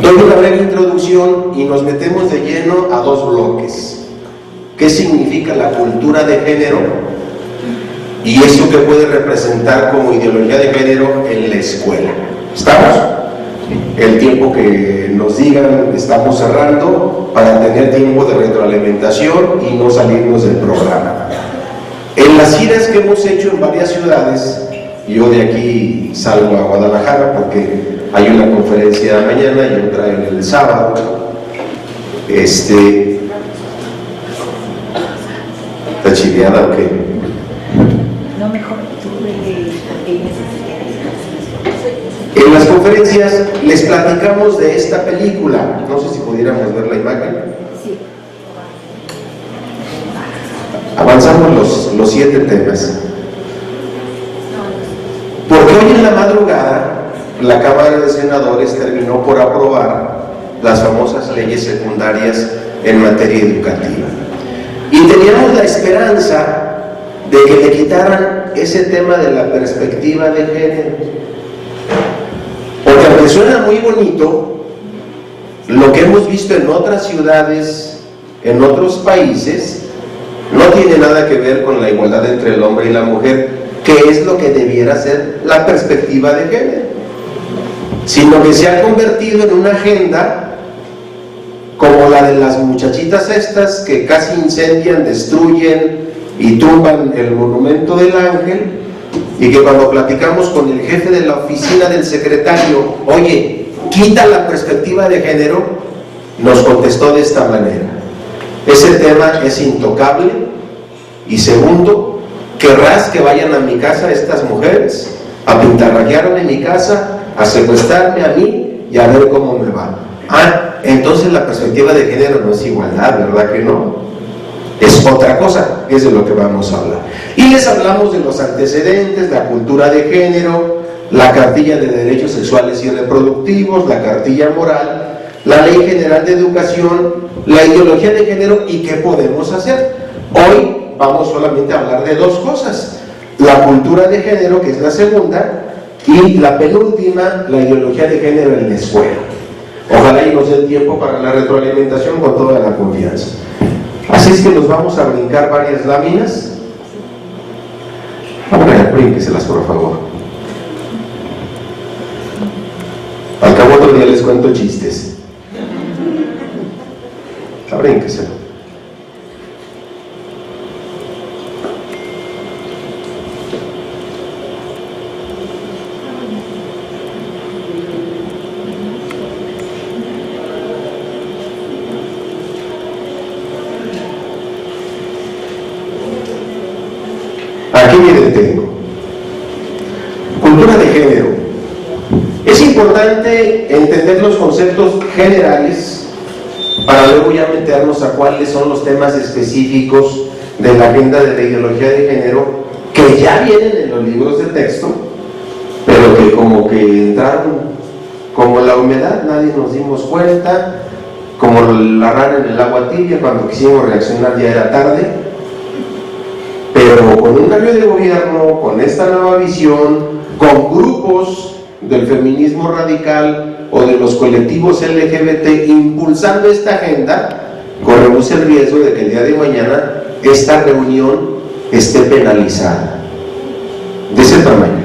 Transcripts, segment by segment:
Doy una breve introducción y nos metemos de lleno a dos bloques. ¿Qué significa la cultura de género? Y eso que puede representar como ideología de género en la escuela. ¿Estamos? El tiempo que nos digan estamos cerrando para tener tiempo de retroalimentación y no salirnos del programa. En las giras que hemos hecho en varias ciudades, yo de aquí salgo a Guadalajara porque hay una conferencia mañana y otra en el sábado. ¿Está chileada o qué? No, mejor. En las conferencias les platicamos de esta película. No sé si pudiéramos ver la imagen. Sí. Avanzamos los 7 temas. Porque hoy en la madrugada la Cámara de Senadores terminó por aprobar las famosas leyes secundarias en materia educativa. Y teníamos la esperanza de que le quitaran ese tema de la perspectiva de género. Porque aunque suena muy bonito, lo que hemos visto en otras ciudades, en otros países, no tiene nada que ver con la igualdad entre el hombre y la mujer, que es lo que debiera ser la perspectiva de género, sino que se ha convertido en una agenda como la de las muchachitas estas que casi incendian, destruyen y tumban el monumento del ángel, y que cuando platicamos con el jefe de la oficina del secretario, oye, quita la perspectiva de género, nos contestó de esta manera: ese tema es intocable, y segundo, ¿querrás que vayan a mi casa estas mujeres a pintarrajearme en mi casa, a secuestrarme a mí y a ver cómo me va? Entonces la perspectiva de género no es igualdad, ¿verdad que no? Es otra cosa, es de lo que vamos a hablar. Y les hablamos de los antecedentes, la cultura de género, la cartilla de derechos sexuales y reproductivos, la cartilla moral, la ley general de educación, la ideología de género y qué podemos hacer. Hoy vamos solamente a hablar de dos cosas: la cultura de género, que es la segunda, y la penúltima, la ideología de género en la escuela. Ojalá y nos dé tiempo para la retroalimentación con toda la confianza. Así es que nos vamos a brincar varias láminas. Ahora, brínqueselas, por favor. Al cabo otro día les cuento chistes. Brínqueselo. Aquí me detengo. Cultura de género. Es importante entender los conceptos generales para luego ya meternos a cuáles son los temas específicos de la agenda de la ideología de género, que ya vienen en los libros de texto, pero que como que entraron como la humedad, nadie nos dimos cuenta, como la rana en el agua tibia, cuando quisimos reaccionar ya era tarde. Pero con un cambio de gobierno, con esta nueva visión, con grupos del feminismo radical o de los colectivos LGBT impulsando esta agenda, corremos el riesgo de que el día de mañana esta reunión esté penalizada. De ese tamaño.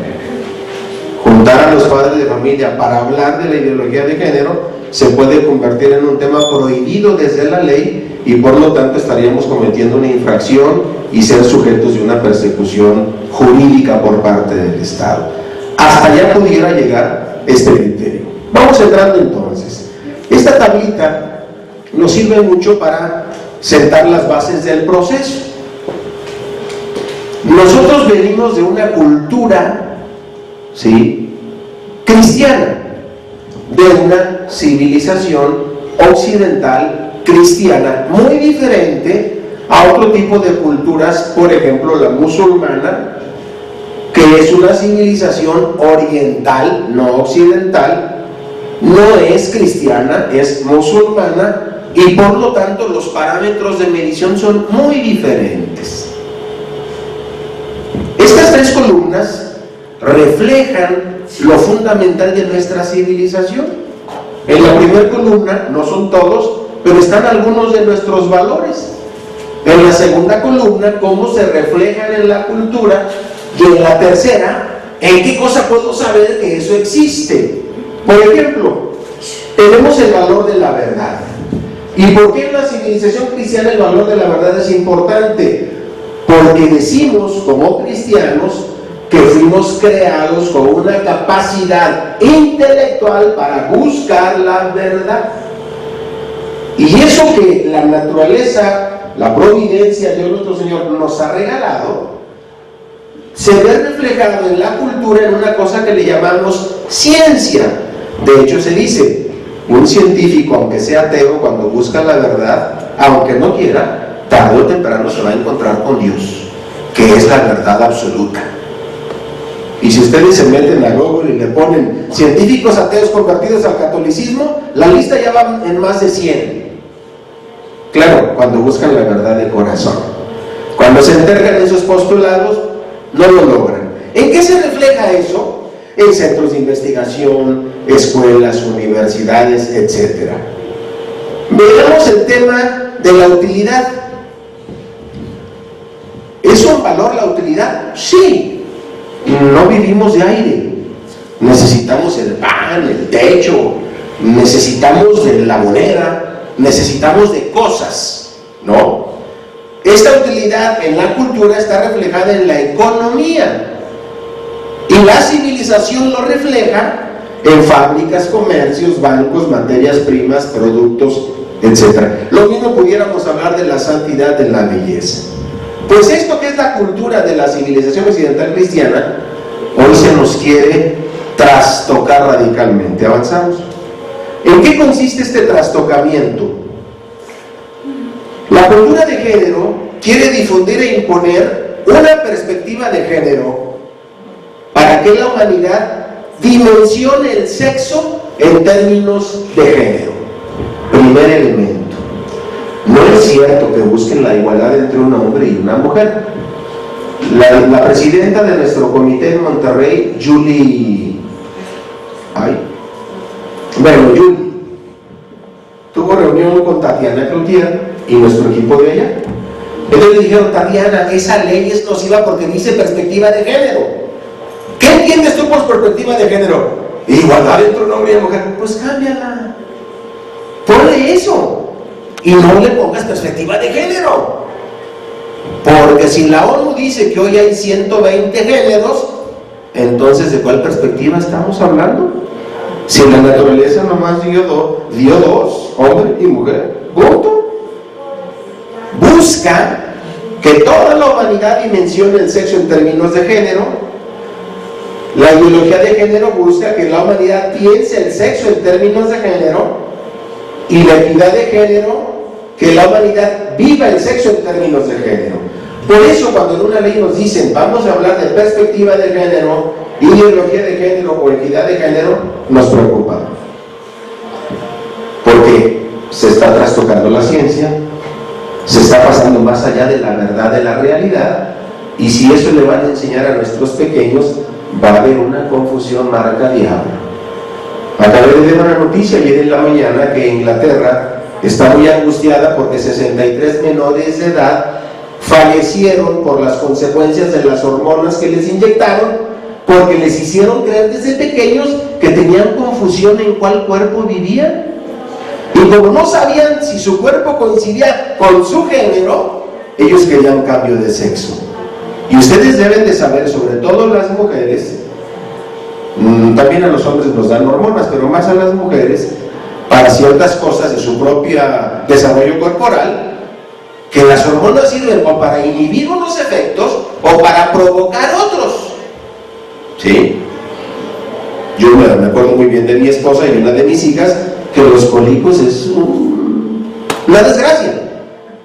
Juntar a los padres de familia para hablar de la ideología de género se puede convertir en un tema prohibido desde la ley, y por lo tanto estaríamos cometiendo una infracción y ser sujetos de una persecución jurídica por parte del Estado. Hasta allá pudiera llegar este criterio. Vamos entrando entonces. Esta tablita nos sirve mucho para sentar las bases del proceso. Nosotros venimos de una cultura, ¿sí?, cristiana, de una civilización occidental cristiana muy diferente a otro tipo de culturas, por ejemplo la musulmana, que es una civilización oriental, no occidental, no es cristiana, es musulmana, y por lo tanto los parámetros de medición son muy diferentes. Estas tres columnas reflejan lo fundamental de nuestra civilización. En la primera columna, no son todos, pero están algunos de nuestros valores. En la segunda columna, cómo se reflejan en la cultura. Y en la tercera, ¿en qué cosa puedo saber que eso existe? Por ejemplo, tenemos el valor de la verdad. ¿Y por qué en la civilización cristiana el valor de la verdad es importante? Porque decimos, como cristianos, que fuimos creados con una capacidad intelectual para buscar la verdad. Y eso que la naturaleza, la providencia, Dios nuestro Señor nos ha regalado, se ve reflejado en la cultura en una cosa que le llamamos ciencia. De hecho, se dice, un científico, aunque sea ateo, cuando busca la verdad, aunque no quiera, tarde o temprano se va a encontrar con Dios, que es la verdad absoluta. Y si ustedes se meten a Google y le ponen científicos ateos convertidos al catolicismo, la lista ya va en más de 100. Claro, cuando buscan la verdad de corazón. Cuando se entercan en sus postulados, no lo logran. ¿En qué se refleja eso? En centros de investigación, escuelas, universidades, etc. Veamos el tema de la utilidad. ¿Es un valor la utilidad? Sí. No vivimos de aire. Necesitamos el pan, el techo, necesitamos de la moneda, necesitamos de cosas, ¿no? Esta utilidad en la cultura está reflejada en la economía. Y la civilización lo refleja en fábricas, comercios, bancos, materias primas, productos, etc. Lo mismo pudiéramos hablar de la santidad, de la belleza. Pues esto que es la cultura de la civilización occidental cristiana, hoy se nos quiere trastocar radicalmente. Avanzamos. ¿En qué consiste este trastocamiento? La cultura de género quiere difundir e imponer una perspectiva de género para que la humanidad dimensione el sexo en términos de género. Primer elemento. No es cierto que busquen la igualdad entre un hombre y una mujer. La presidenta de nuestro comité en Monterrey, Julie, tuvo reunión con Tatiana Cloutier y nuestro equipo de ella. Entonces le dijeron, Tatiana, esa ley es nociva porque dice perspectiva de género. ¿Qué entiendes tú por perspectiva de género? Igualdad entre un hombre y una mujer. Pues cámbiala. Ponle eso. Y no le pongas perspectiva de género. Porque si la ONU dice que hoy hay 120 géneros, entonces ¿de cuál perspectiva estamos hablando? Si la naturaleza nomás dio dos, hombre y mujer, punto. Busca que toda la humanidad dimensione el sexo en términos de género. La ideología de género busca que la humanidad piense el sexo en términos de género, y la equidad de género, que la humanidad viva el sexo en términos de género. Por eso cuando en una ley nos dicen vamos a hablar de perspectiva de género, ideología de género o equidad de género, nos preocupa. Porque se está trastocando la ciencia, se está pasando más allá de la verdad de la realidad, y si eso le van a enseñar a nuestros pequeños, va a haber una confusión marca diablo. Acabé de ver una noticia ayer en la mañana que Inglaterra está muy angustiada porque 63 menores de edad fallecieron por las consecuencias de las hormonas que les inyectaron, porque les hicieron creer desde pequeños que tenían confusión en cuál cuerpo vivían. Y como no sabían si su cuerpo coincidía con su género, ellos querían cambio de sexo. Y ustedes deben de saber, sobre todo las mujeres, también a los hombres nos dan hormonas, pero más a las mujeres, para ciertas cosas de su propio desarrollo corporal, que las hormonas sirven o para inhibir unos efectos o para provocar otros. ¿Sí? Yo me acuerdo muy bien de mi esposa y una de mis hijas, que los cólicos es una desgracia.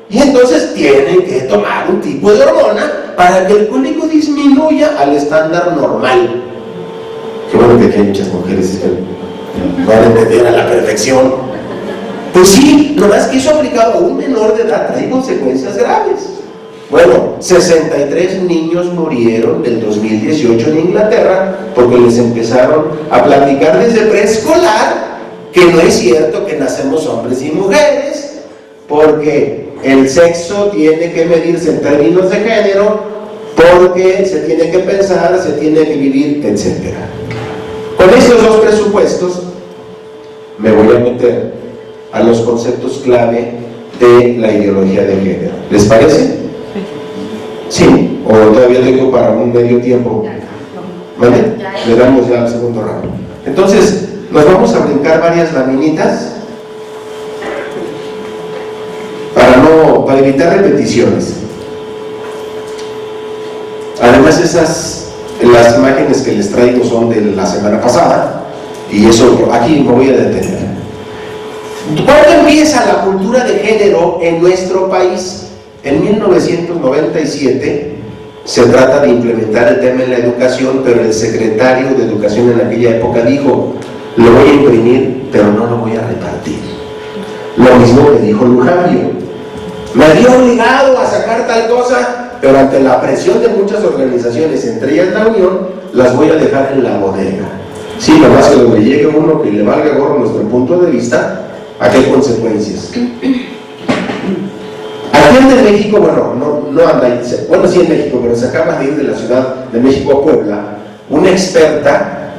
Y entonces tienen que tomar un tipo de hormona para que el cólico disminuya al estándar normal. Qué bueno que aquí hay muchas mujeres que van a entender a la perfección. Pues sí, nomás que eso aplicado a un menor de edad trae consecuencias graves. Bueno, 63 niños murieron del 2018 en Inglaterra porque les empezaron a platicar desde preescolar que no es cierto que nacemos hombres y mujeres, porque el sexo tiene que medirse en términos de género, porque se tiene que pensar, se tiene que vivir, etc. Con estos dos presupuestos me voy a meter a los conceptos clave de la ideología de género. ¿Les parece? Sí, o todavía tengo para un medio tiempo. ¿Vale? Le damos ya al segundo round. Entonces, nos vamos a brincar varias laminitas para evitar repeticiones. Además, las imágenes que les traigo son de la semana pasada, y eso aquí me voy a detener. ¿Cuándo empieza la cultura de género en nuestro país? En 1997 se trata de implementar el tema en la educación, pero el secretario de Educación en aquella época dijo: lo voy a imprimir, pero no lo voy a repartir. Lo mismo que dijo Lujambio: me había obligado a sacar tal cosa, pero ante la presión de muchas organizaciones, entre ellas la Unión, las voy a dejar en la bodega. Sí, nomás que donde llegue uno que le valga gorro nuestro punto de vista, ¿a qué consecuencias? Aquí en México, bueno, no anda ahí, bueno, sí en México, pero se acaba de ir de la Ciudad de México a Puebla, una experta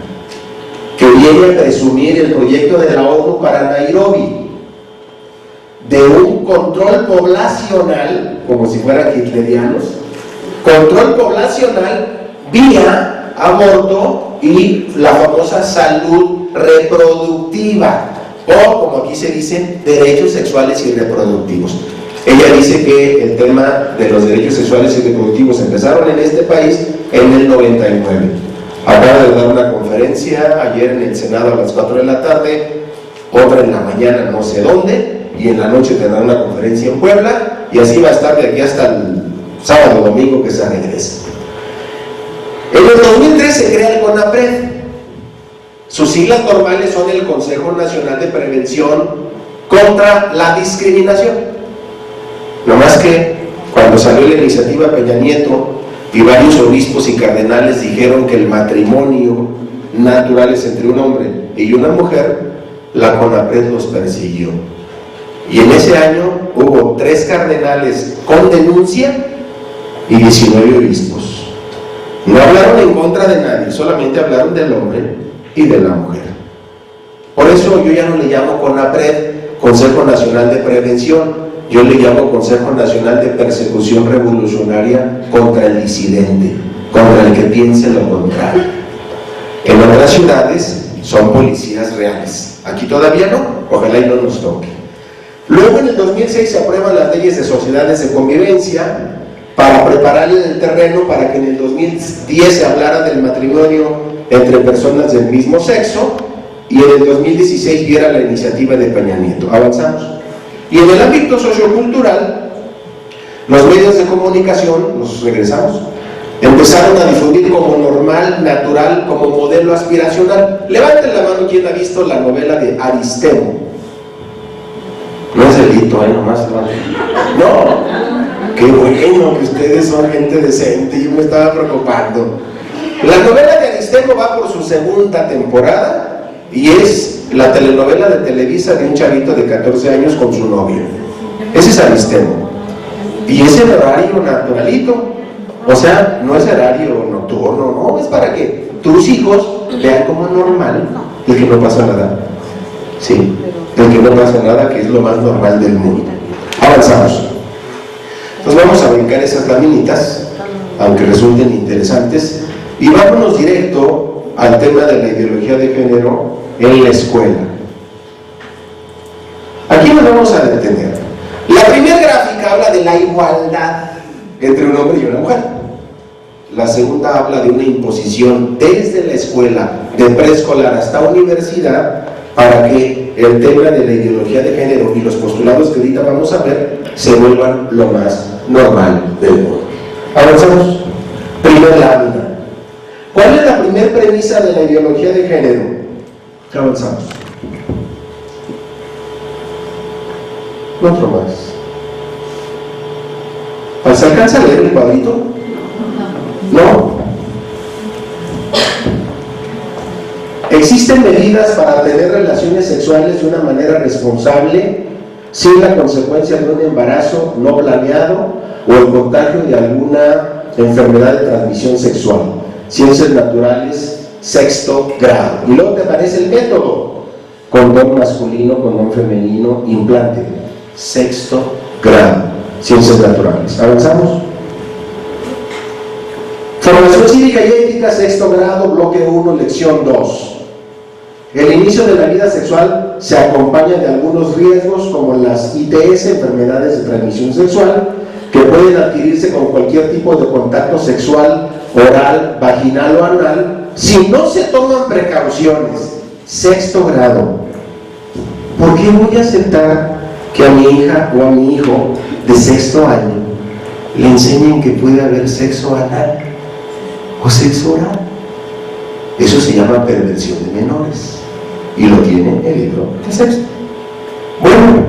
que viene a presumir el proyecto de la ONU para Nairobi, de un control poblacional, como si fueran hitlerianos, control poblacional vía aborto y la famosa salud reproductiva, o como aquí se dice, derechos sexuales y reproductivos. Ella dice que el tema de los derechos sexuales y reproductivos empezaron en este país en el 99. Acaba de dar una conferencia ayer en el Senado a las 4 de la tarde, otra en la mañana no sé dónde, y en la noche tendrá una conferencia en Puebla, y así va a estar de aquí hasta el sábado o domingo que se regrese. En el 2003 se crea el CONAPRED. Sus siglas normales son el Consejo Nacional de Prevención contra la Discriminación. No más que cuando salió la iniciativa Peña Nieto y varios obispos y cardenales dijeron que el matrimonio natural es entre un hombre y una mujer, la CONAPRED los persiguió. Y en ese año hubo 3 cardenales con denuncia y 19 obispos. No hablaron en contra de nadie, solamente hablaron del hombre y de la mujer. Por eso yo ya no le llamo CONAPRED, Consejo Nacional de Prevención, yo le llamo Consejo Nacional de Persecución Revolucionaria contra el disidente, contra el que piense lo contrario. En otras ciudades son policías reales, aquí todavía no, ojalá y no nos toque. Luego en el 2006 se aprueban las leyes de sociedades de convivencia para preparar el terreno para que en el 2010 se hablara del matrimonio entre personas del mismo sexo, y en el 2016 viera la iniciativa de Peña Nieto. Avanzamos. Y en el ámbito sociocultural, los medios de comunicación, nos regresamos, empezaron a difundir como normal, natural, como modelo aspiracional. Levanten la mano quien ha visto la novela de Aristemo. No es delito, nomás levanten. No, qué bueno que ustedes son gente decente, yo me estaba preocupando. La novela de Aristemo va por su segunda temporada y es la telenovela de Televisa de un chavito de 14 años con su novia. Ese es Aristemo. Y es el horario naturalito. O sea, no es horario nocturno, no, es para que tus hijos vean como normal el que no pasa nada. Sí, el que no pasa nada, que es lo más normal del mundo. Avanzamos. Entonces vamos a brincar esas laminitas, aunque resulten interesantes, y vámonos directo al tema de la ideología de género en la escuela. Aquí nos vamos a detener. La primera gráfica habla de la igualdad entre un hombre y una mujer. La segunda habla de una imposición desde la escuela, de preescolar hasta universidad, para que el tema de la ideología de género y los postulados que ahorita vamos a ver se vuelvan lo más normal del mundo. Avanzamos. Primer lámina. ¿Cuál es la primera premisa de la ideología de género? Avanzamos. Otro más. ¿Se alcanza a leer el cuadrito? ¿No? Existen medidas para tener relaciones sexuales de una manera responsable, sin la consecuencia de un embarazo no planeado o el contagio de alguna enfermedad de transmisión sexual. Ciencias naturales, 6º grado. Y luego te aparece el método: condón masculino, condón femenino, implante. 6º grado, ciencias naturales. Avanzamos. Formación cívica y ética, 6º grado, bloque 1, lección 2. El inicio de la vida sexual se acompaña de algunos riesgos como las ITS, enfermedades de transmisión sexual, que pueden adquirirse con cualquier tipo de contacto sexual, oral, vaginal o anal, si no se toman precauciones. 6º grado. ¿Por qué voy a aceptar que a mi hija o a mi hijo de 6º año le enseñen que puede haber sexo anal o sexo oral? Eso se llama perversión de menores y lo tiene el libro de sexto. Bueno,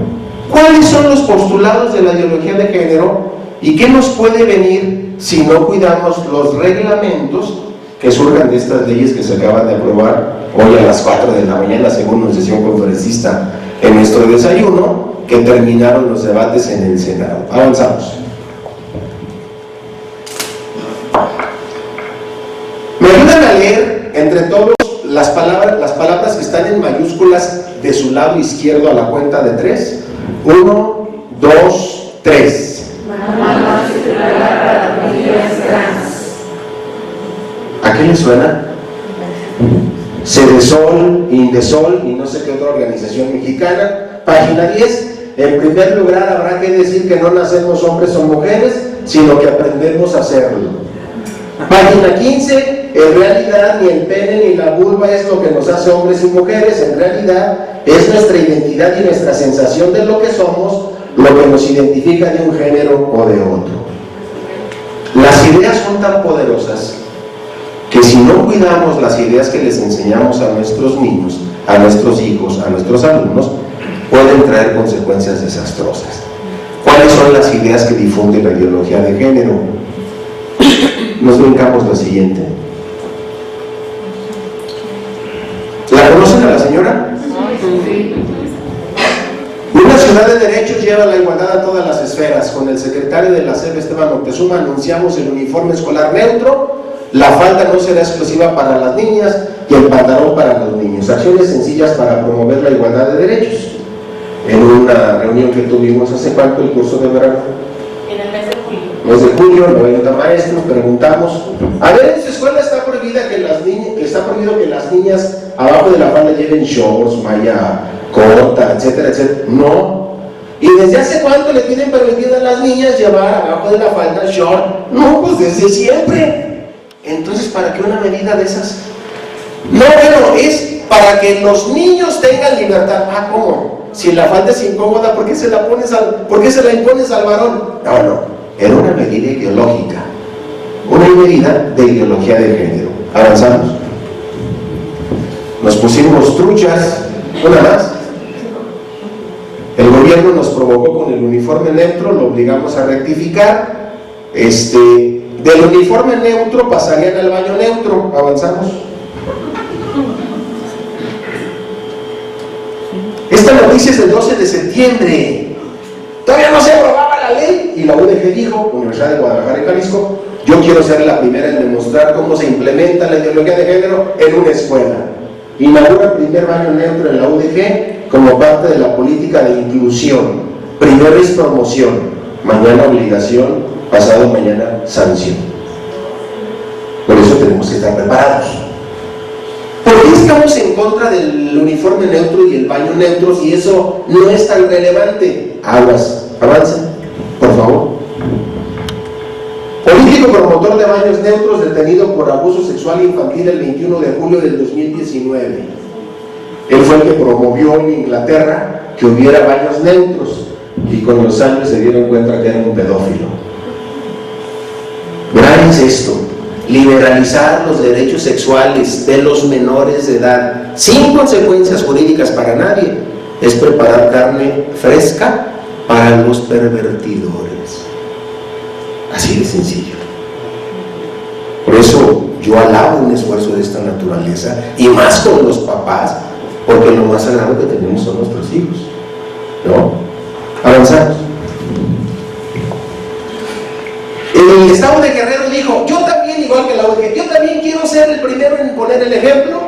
¿cuáles son los postulados de la ideología de género y qué nos puede venir si no cuidamos los reglamentos que surjan de estas leyes que se acaban de aprobar hoy a las 4 de la mañana, según nos decía un conferencista en nuestro desayuno, que terminaron los debates en el Senado? Avanzamos. Me ayudan a leer entre todos las palabras que están en mayúsculas de su lado izquierdo a la cuenta de 3. 1, 2, 3. ¿A qué le suena? Cedesol, Indesol y no sé qué otra organización mexicana. Página 10. En primer lugar, habrá que decir que no nacemos hombres o mujeres, sino que aprendemos a hacerlo. Página 15. En realidad ni el pene ni la vulva es lo que nos hace hombres y mujeres. En realidad es nuestra identidad y nuestra sensación de lo que somos lo que nos identifica de un género o de otro. Las ideas son tan poderosas que si no cuidamos las ideas que les enseñamos a nuestros niños, a nuestros hijos, a nuestros alumnos, pueden traer consecuencias desastrosas. ¿Cuáles son las ideas que difunde la ideología de género? Nos brincamos la siguiente. ¿La conocen a la señora? Una ciudad de derechos lleva la igualdad a todas las esferas. Con el secretario de la SEP, Esteban Moctezuma, anunciamos el uniforme escolar neutro. La falda no será exclusiva para las niñas y el pantalón para los niños. Acciones sencillas para promover la igualdad de derechos. En una reunión que tuvimos hace cuánto, el curso de verano, En el mes de julio. mes de julio, 90 maestros, preguntamos: a ver, en su escuela está prohibido que las niñas abajo de la falda lleven shorts, malla corta, etcétera, etcétera. No. ¿Y desde hace cuánto le tienen permitido a las niñas llevar abajo de la falda short? No, pues desde siempre. Entonces, ¿para qué una medida de esas? No, bueno, es para que los niños tengan libertad. Ah, ¿cómo? Si la falda es incómoda, ¿por qué se la impones al varón? No, era una medida ideológica, una medida de ideología de género. Avanzamos. Nos pusimos truchas, una más. El gobierno nos provocó con el uniforme neutro, lo obligamos a rectificar. Del uniforme neutro pasarían al baño neutro. Avanzamos. Esta noticia es del 12 de septiembre. Todavía no se aprobaba la ley y la UDG dijo, Universidad de Guadalajara y Jalisco: yo quiero ser la primera en demostrar cómo se implementa la ideología de género en una escuela. Inaugura el primer baño neutro en la UDG como parte de la política de inclusión. Primero es promoción, mañana obligación, pasado mañana sanción. Por eso tenemos que estar preparados. ¿Por qué estamos en contra del uniforme neutro y el baño neutro si eso no es tan relevante? Aguas, avancen, por favor. Político promotor de baños neutros detenido por abuso sexual infantil el 21 de julio del 2019. Él fue el que promovió en Inglaterra que hubiera baños neutros y con los años se dieron cuenta que era un pedófilo. Grave es esto: liberalizar los derechos sexuales de los menores de edad sin consecuencias jurídicas para nadie es preparar carne fresca para los pervertidores. Así de sencillo. Por eso yo alabo un esfuerzo de esta naturaleza, y más con los papás, porque lo más sagrado que tenemos son nuestros hijos, ¿no? Avanzamos. El Estado de Guerrero dijo: yo también, igual que la ONG, yo también quiero ser el primero en poner el ejemplo.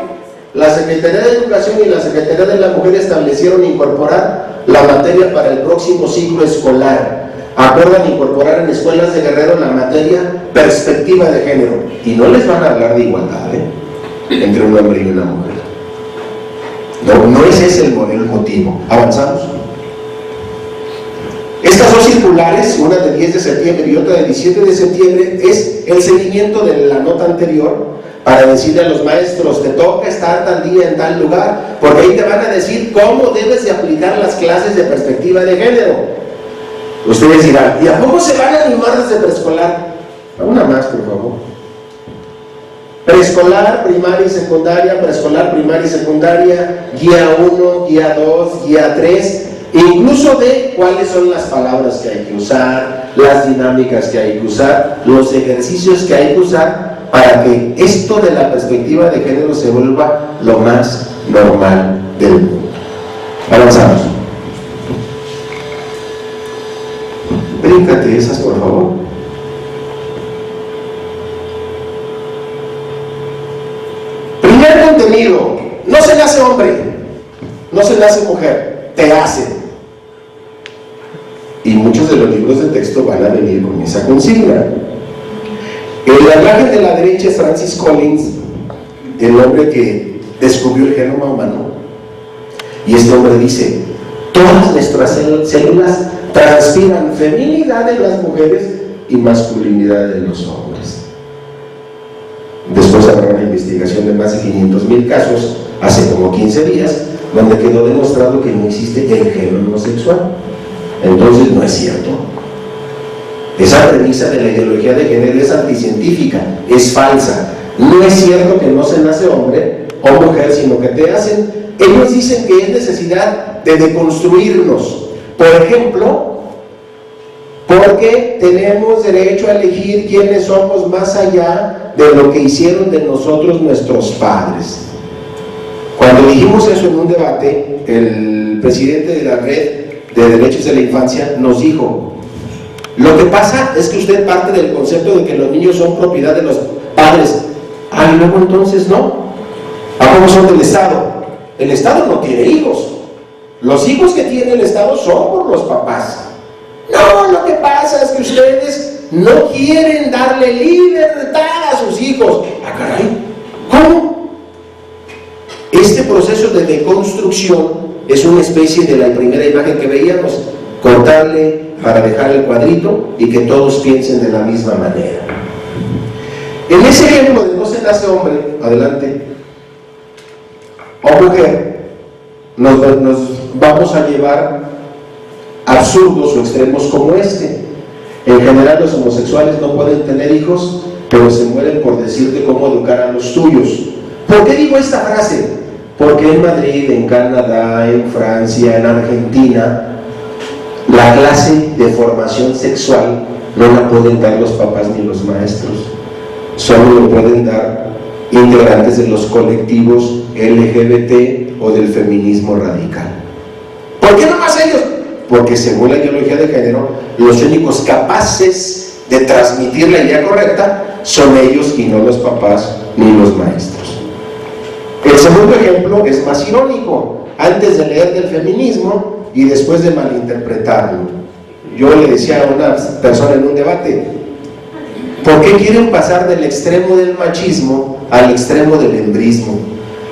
La Secretaría de Educación y la Secretaría de la Mujer establecieron incorporar la materia para el próximo ciclo escolar. Acuerdan incorporar en escuelas de Guerrero la materia perspectiva de género, y no les van a hablar de igualdad entre un hombre y una mujer. No es ese el motivo. Avanzamos. Estas dos circulares, una de 10 de septiembre y otra de 17 de septiembre, es el seguimiento de la nota anterior, para decirle a los maestros: te toca estar tal día en tal lugar, porque ahí te van a decir cómo debes de aplicar las clases de perspectiva de género. Ustedes dirán: ¿y a poco se van a animar desde preescolar? Una más, por favor. Preescolar, primaria y secundaria, preescolar, primaria y secundaria, guía 1, guía 2, guía 3, incluso de cuáles son las palabras que hay que usar, las dinámicas que hay que usar, los ejercicios que hay que usar, para que esto de la perspectiva de género se vuelva lo más normal del mundo. Avanzamos. Bríncate esas, por favor. Primer contenido: no se nace hombre, no se nace mujer, te hacen. Y muchos de los libros de texto van a venir con esa consigna. El abordaje de la derecha es Francis Collins, el hombre que descubrió el genoma humano. Y este hombre dice: todas nuestras células transpiran feminidad en las mujeres y masculinidad en los hombres. Después habrá una investigación de más de 500,000 casos, hace como 15 días, donde quedó demostrado que no existe el género homosexual. Entonces no es cierto. Esa premisa de la ideología de género es anticientífica, es falsa. No es cierto que no se nace hombre o mujer, sino que te hacen. Ellos dicen que es necesidad de deconstruirnos. Por ejemplo, porque tenemos derecho a elegir quiénes somos más allá de lo que hicieron de nosotros nuestros padres. Cuando dijimos eso en un debate, el presidente de la Red de Derechos de la Infancia nos dijo: lo que pasa es que usted parte del concepto de que los niños son propiedad de los padres. Ah, y luego entonces no. ¿A cómo son del Estado? El Estado no tiene hijos. Los hijos que tiene el Estado son por los papás. No, lo que pasa es que ustedes no quieren darle libertad a sus hijos. Ah, caray, ¿cómo? Este proceso de deconstrucción es una especie de la primera imagen que veíamos: cortarle para dejar el cuadrito y que todos piensen de la misma manera. En ese ejemplo de no se nace hombre, adelante, o mujer, nos vamos a llevar absurdos o extremos como este. En general, los homosexuales no pueden tener hijos, pero se mueren por decirte cómo educar a los tuyos. ¿Por qué digo esta frase? Porque en Madrid, en Canadá, en Francia, en Argentina, la clase de formación sexual no la pueden dar los papás ni los maestros, solo lo pueden dar integrantes de los colectivos LGBT o del feminismo radical. ¿Por qué no más ellos? Porque según la ideología de género, los únicos capaces de transmitir la idea correcta son ellos y no los papás ni los maestros. El segundo ejemplo es más irónico. Antes de leer del feminismo y después de malinterpretarlo, yo le decía a una persona en un debate: ¿por qué quieren pasar del extremo del machismo al extremo del hembrismo?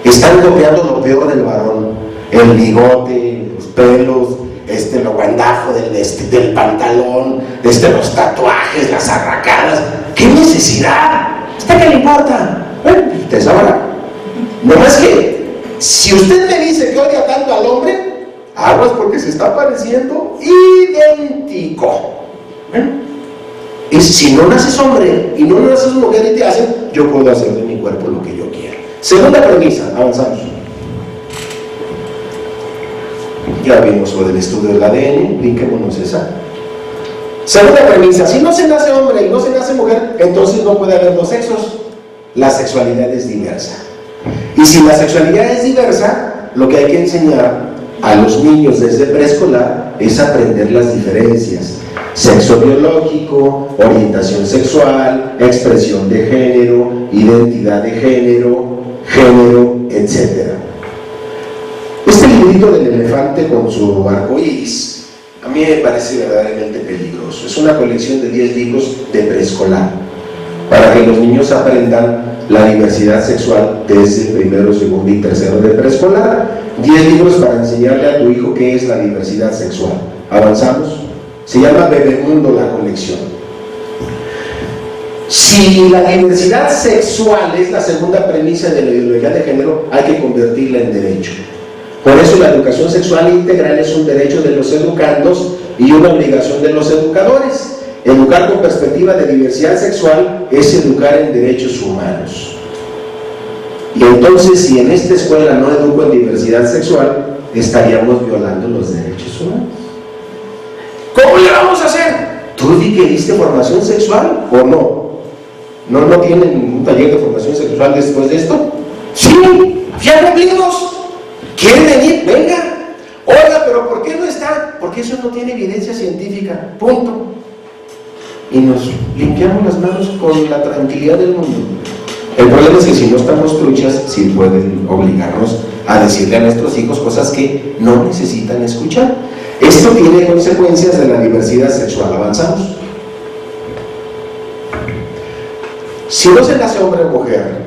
Están copiando lo peor del varón: el bigote, los pelos, lo guandajo del pantalón, los tatuajes, las arracadas. ¿Qué necesidad? ¿A usted qué le importa? Te sabrá. No más que, si usted me dice que odia tanto al hombre, aguas, porque se está pareciendo idéntico. Y si no naces hombre y no naces mujer y te hacen, yo puedo hacer de mi cuerpo lo que yo quiera. Segunda premisa, avanzamos. Ya vimos lo del estudio del ADN, brinquémonos esa. Segunda premisa, si no se nace hombre y no se nace mujer, entonces no puede haber dos sexos. La sexualidad es diversa. Y si la sexualidad es diversa, lo que hay que enseñar a los niños desde preescolar es aprender las diferencias: sexo biológico, orientación sexual, expresión de género, identidad de género, etc. Este librito del elefante con su arco iris a mí me parece verdaderamente peligroso. Es una colección de 10 libros de preescolar para que los niños aprendan la diversidad sexual desde primero, segundo y tercero de preescolar. 10 libros para enseñarle a tu hijo qué es la diversidad sexual. ¿Avanzamos? Se llama Bebemundo la colección. Si la diversidad sexual es la segunda premisa de la ideología de género, hay que convertirla en derecho. Por eso la educación sexual integral es un derecho de los educandos y una obligación de los educadores. Educar con perspectiva de diversidad sexual es educar en derechos humanos. Y entonces, si en esta escuela no educo en diversidad sexual, estaríamos violando los derechos humanos. ¿Cómo le vamos a hacer? ¿Tú di que diste formación sexual o no? ¿No tienen un taller de formación sexual después de esto? Sí, ya cumplimos. ¿Quieren venir? Venga. Oiga, pero ¿por qué no está? Porque eso no tiene evidencia científica. Punto. Y nos limpiamos las manos con la tranquilidad del mundo. El problema es que si no estamos truchas, sí pueden obligarnos a decirle a nuestros hijos cosas que no necesitan escuchar. Esto tiene consecuencias de la diversidad sexual. Avanzamos. Si no se nace hombre o mujer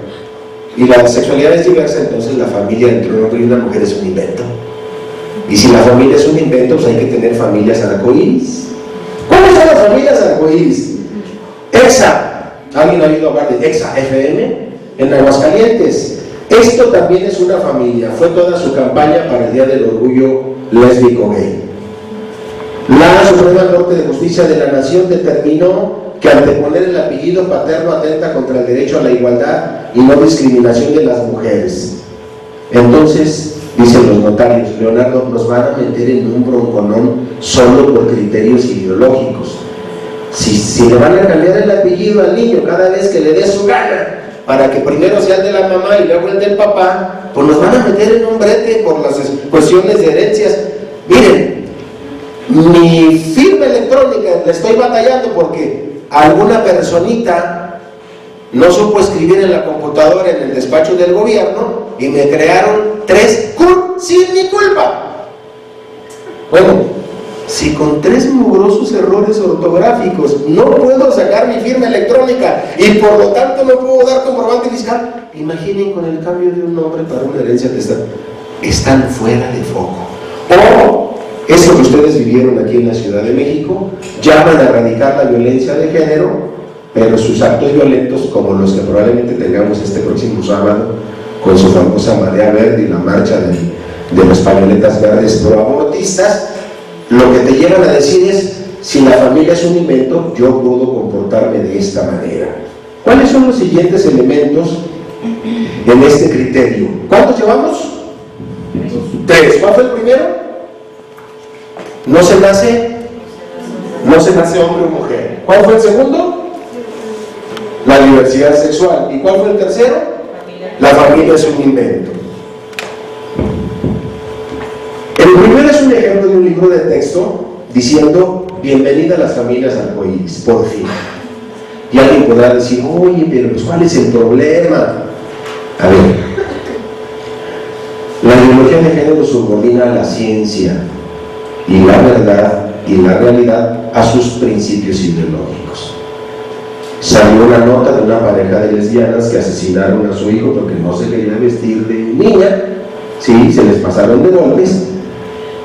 y la sexualidad es diversa, entonces la familia entre un hombre y una mujer es un invento. Y si la familia es un invento, pues hay que tener familias arcoíris. ¿Cuáles son las familias arcoíris? EXA. ¿Alguien ha oído hablar de EXA FM? En Aguascalientes. Esto también es una familia. Fue toda su campaña para el Día del Orgullo Lésbico Gay. La Suprema Corte de Justicia de la Nación determinó que anteponer el apellido paterno atenta contra el derecho a la igualdad y no discriminación de las mujeres. Entonces, dicen los notarios, Leonardo, nos van a meter en un bronconón solo por criterios ideológicos. Si le van a cambiar el apellido al niño cada vez que le dé su gana, para que primero sea el de la mamá y luego el del papá, pues nos van a meter en un brete por las cuestiones de herencias. Miren, mi firma electrónica la estoy batallando porque alguna personita no supo escribir en la computadora en el despacho del gobierno y me crearon 3 CUR sin mi culpa. Bueno, si con 3 mugrosos errores ortográficos no puedo sacar mi firma electrónica y por lo tanto no puedo dar comprobante fiscal, imaginen con el cambio de un nombre para una herencia testada. Están fuera de foco. O eso que ustedes vivieron aquí en la Ciudad de México, llaman a erradicar la violencia de género, pero sus actos violentos, como los que probablemente tengamos este próximo sábado, con su famosa marea verde y la marcha de los pañoletas verdes proabortistas, lo que te llevan a decir es, si la familia es un invento, yo puedo comportarme de esta manera. ¿Cuáles son los siguientes elementos en este criterio? ¿Cuántos llevamos? 3. ¿Cuál fue el primero? No se nace hombre o mujer. ¿Cuál fue el segundo? La diversidad sexual. ¿Y cuál fue el tercero? La familia es un invento. El primero es un ejemplo de un libro de texto diciendo bienvenida a las familias arcoíris, por fin. Y alguien podrá decir, oye, pero pues ¿cuál es el problema? A ver, la ideología de género subordina a la ciencia y la verdad y la realidad a sus principios ideológicos. Salió una nota de una pareja de lesbianas que asesinaron a su hijo porque no se quería vestir de niña. Sí, se les pasaron de golpes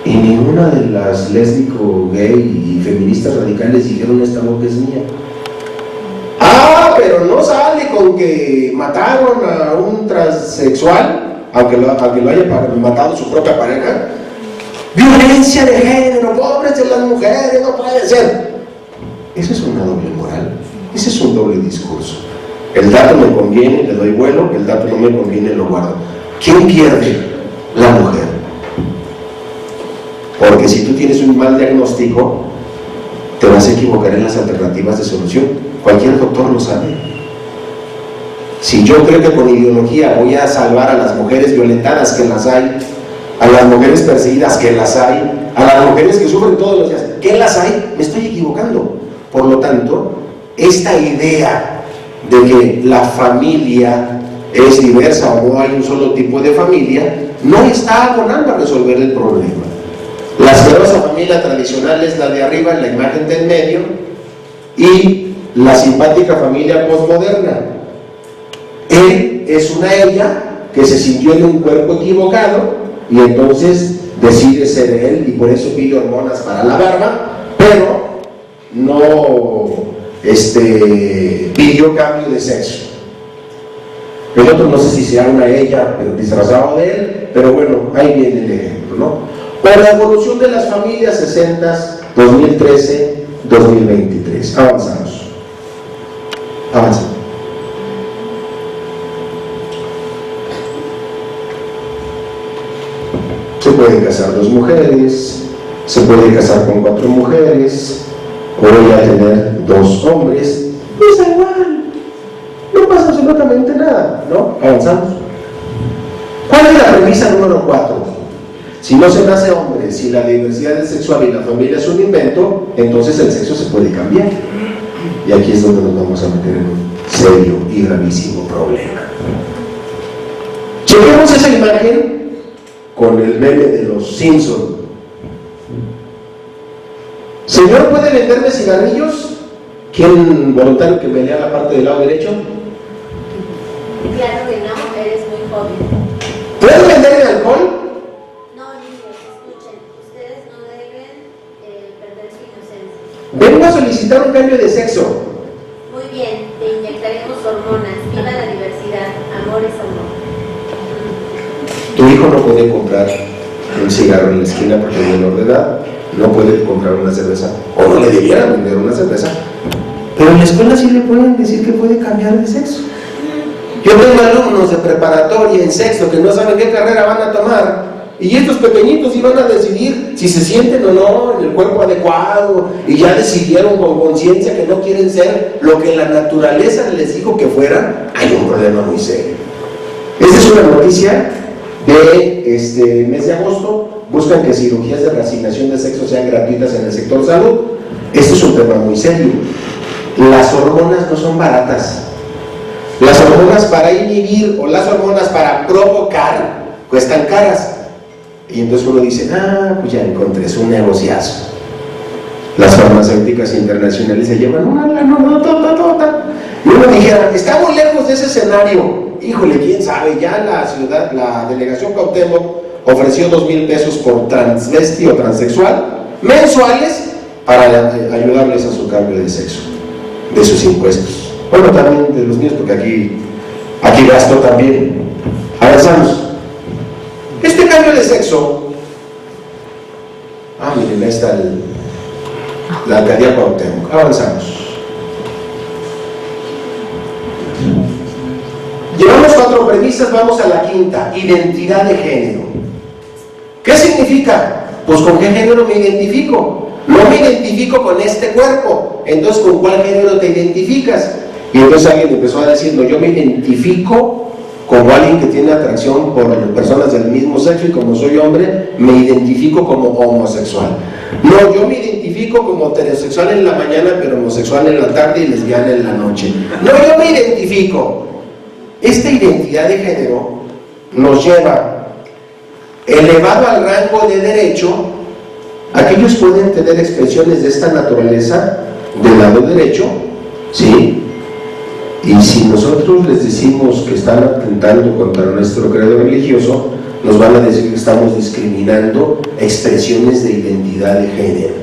y ninguna de las lésbico, gay y feministas radicales dijeron esta boca es mía. Pero no sale con que mataron a un transexual, aunque lo haya matado su propia pareja. Violencia de género, pobres de las mujeres, no puede ser. Eso es una doble moral, ese es un doble discurso. El dato me conviene, le doy vuelo, el dato no me conviene, lo guardo. ¿Quién pierde? La mujer. Porque si tú tienes un mal diagnóstico, te vas a equivocar en las alternativas de solución. Cualquier doctor lo sabe. Si yo creo que con ideología voy a salvar a las mujeres violentadas, que las hay, a las mujeres perseguidas, que las hay, a las mujeres que sufren todos los días, que las hay, me estoy equivocando. Por lo tanto, esta idea de que la familia es diversa o no hay un solo tipo de familia, no está abonando a resolver el problema. La asquerosa familia tradicional es la de arriba, en la imagen del medio, y la simpática familia postmoderna. Él es una ella que se sintió en un cuerpo equivocado y entonces decide ser él y por eso pide hormonas para la barba, pero no pidió cambio de sexo. El otro no sé si sea una ella pero disfrazado de él, pero bueno, ahí viene el ejemplo, ¿no? Por la evolución de las familias 60, 2013, 2023. Avanzamos. Se pueden casar 2 mujeres, se puede casar con 4 mujeres, o ella tener 2 hombres. Es igual, no pasa absolutamente nada, ¿no? Avanzamos. ¿Cuál es la premisa número 4? Si no se nace hombre, si la diversidad es sexual y la familia es un invento, entonces el sexo se puede cambiar. Y aquí es donde nos vamos a meter en un serio y gravísimo problema. Chequemos esa imagen con el meme de los Simpson. Señor, ¿puede venderme cigarrillos? ¿Quién voluntario que me lea la parte del lado derecho? Claro que no, eres muy joven. ¿Puede venderme alcohol? No, niños, escuchen, ustedes no deben perder su inocencia. Vengo a solicitar un cambio de sexo. Muy bien, te inyectaremos hormonas. Viva la diversidad, amor es amor. Tu hijo no puede comprar un cigarro en la esquina porque es menor de edad, no puede comprar una cerveza, o no le debieran vender una cerveza, pero en la escuela sí le pueden decir que puede cambiar de sexo. Yo tengo alumnos de preparatoria en sexto que no saben qué carrera van a tomar, y estos pequeñitos iban a decidir si se sienten o no en el cuerpo adecuado, y ya decidieron con conciencia que no quieren ser lo que la naturaleza les dijo que fueran. Hay un problema muy serio. Esta es una noticia de mes de agosto. Buscan que cirugías de reasignación de sexo sean gratuitas en el sector salud. Este es un tema muy serio. Las hormonas no son baratas. Las hormonas para inhibir o las hormonas para provocar cuestan caras. Y entonces uno dice, pues ya encontré, es un negociazo. Las farmacéuticas internacionales se llevan una lana. Y uno dijera, estamos lejos de ese escenario. Híjole, quién sabe, ya la delegación Cuauhtémoc ofreció 2,000 pesos por transvesti o transexual mensuales para ayudarles a su cambio de sexo, de sus impuestos. Bueno, también de los míos, porque aquí gasto también. Avanzamos. Este cambio de sexo, miren, ahí está la alcaldía Cuauhtémoc. Avanzamos. Llevamos 4 premisas, vamos a la quinta: identidad de género. ¿Qué significa? Pues con qué género me identifico. No me identifico con este cuerpo, entonces ¿con cuál género te identificas? Y entonces alguien empezó a decir, no, yo me identifico como alguien que tiene atracción por personas del mismo sexo, y como soy hombre, me identifico como homosexual. No, yo me identifico como heterosexual en la mañana, pero homosexual en la tarde y lesbiana en la noche. No, yo me identifico. Esta identidad de género nos lleva, elevado al rango de derecho, aquellos pueden tener expresiones de esta naturaleza del lado derecho, ¿sí? Y si nosotros les decimos que están atentando contra nuestro credo religioso, nos van a decir que estamos discriminando expresiones de identidad de género.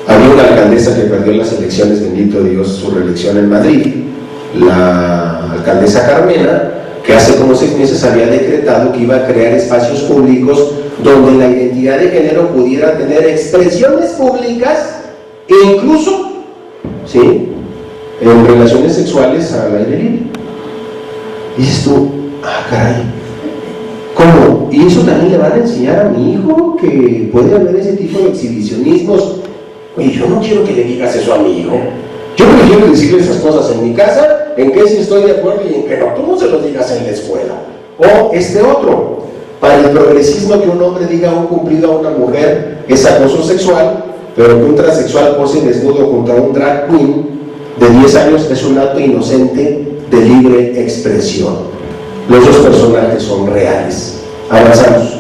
Había una alcaldesa que perdió las elecciones, bendito Dios, su reelección en Madrid, la alcaldesa Carmena, que hace como 6 meses había decretado que iba a crear espacios públicos donde la identidad de género pudiera tener expresiones públicas e incluso, ¿sí?, en relaciones sexuales al aire libre. Y dices tú, caray, ¿cómo? ¿Y eso también le van a enseñar a mi hijo que puede haber ese tipo de exhibicionismos Oye, yo no quiero que le digas eso a mi hijo. Yo prefiero decirle esas cosas en mi casa, en que sí estoy de acuerdo y en que no. Tú no se lo digas en la escuela. O este otro, para el progresismo, que un hombre diga un cumplido a una mujer es acoso sexual, pero que un transexual pose desnudo junto a un drag queen de 10 años es un acto inocente de libre expresión. Los dos personajes son reales. Avanzamos.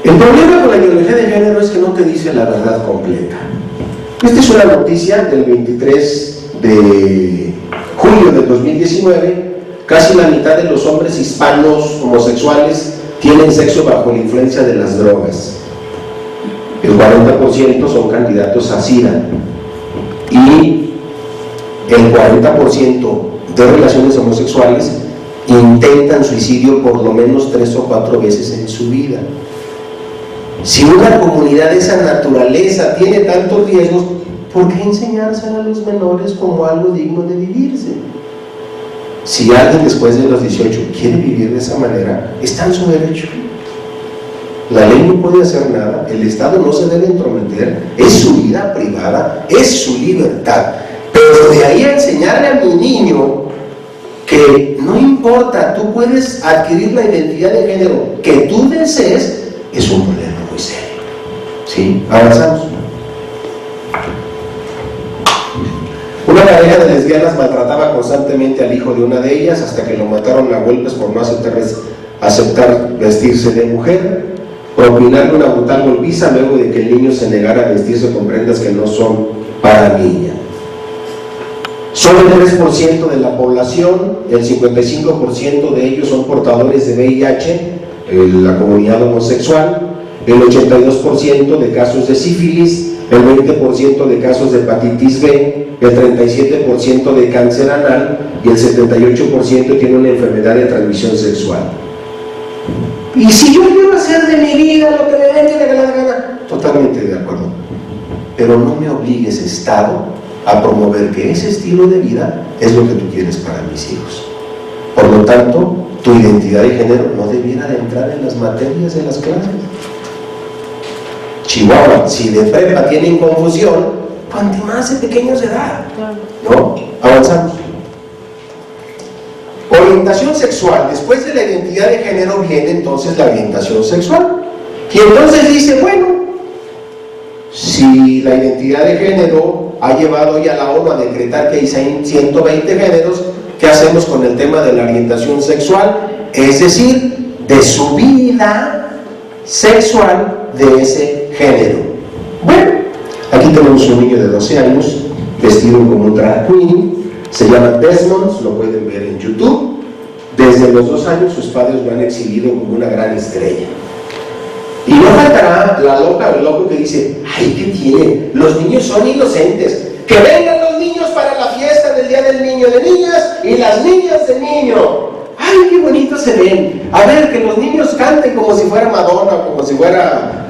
El problema con la ideología de género es que no te dice la verdad completa. Esta es una noticia del 23 de julio de 2019. Casi la mitad de los hombres hispanos homosexuales tienen sexo bajo la influencia de las drogas. El 40% son candidatos a SIDA. Y el 40% de relaciones homosexuales intentan suicidio por lo menos 3 o 4 veces en su vida. Si una comunidad de esa naturaleza tiene tantos riesgos, ¿por qué enseñárselo a los menores como algo digno de vivirse? Si alguien después de los 18 quiere vivir de esa manera, está en su derecho. La ley no puede hacer nada, el Estado no se debe entrometer, es su vida privada, es su libertad. Pero de ahí a enseñarle a mi niño que no importa, tú puedes adquirir la identidad de género que tú desees, es un problema muy serio. ¿Sí? Avanzamos. Una pareja de lesbianas maltrataba constantemente al hijo de una de ellas hasta que lo mataron a golpes por no aceptar vestirse de mujer, propinarle una brutal golpiza luego de que el niño se negara a vestirse con prendas que no son para niña. Solo el 3% de la población, el 55% de ellos son portadores de VIH, la comunidad homosexual, el 82% de casos de sífilis, el 20% de casos de hepatitis B, el 37% de cáncer anal y el 78% tiene una enfermedad de transmisión sexual. Y si yo quiero hacer de mi vida lo que me dé la gana, totalmente de acuerdo, pero no me obligues, Estado, a promover que ese estilo de vida es lo que tú quieres para mis hijos. Por lo tanto, tu identidad de género no debiera de entrar en las materias de las clases. Chihuahua, si de prepa tienen confusión, cuanto más de pequeños de edad, ¿no? Avanzamos. Orientación sexual. Después de la identidad de género viene entonces la orientación sexual. Y entonces dice, bueno, si la identidad de género ha llevado ya a la ONU a decretar que hay 120 géneros, ¿qué hacemos con el tema de la orientación sexual? Es decir, de su vida sexual de ese género. Bueno, aquí tenemos un niño de 12 años vestido como un drag queen, se llama Desmond, lo pueden ver en YouTube. Desde los 2 años sus padres lo han exhibido como una gran estrella. Y no faltará la loca o el loco que dice, ay, ¿qué tiene? Los niños son inocentes. Que vengan los niños para la fiesta del Día del Niño de niñas y las niñas de niño. Ay, qué bonitos se ven. A ver, que los niños canten como si fuera Madonna, como si fuera...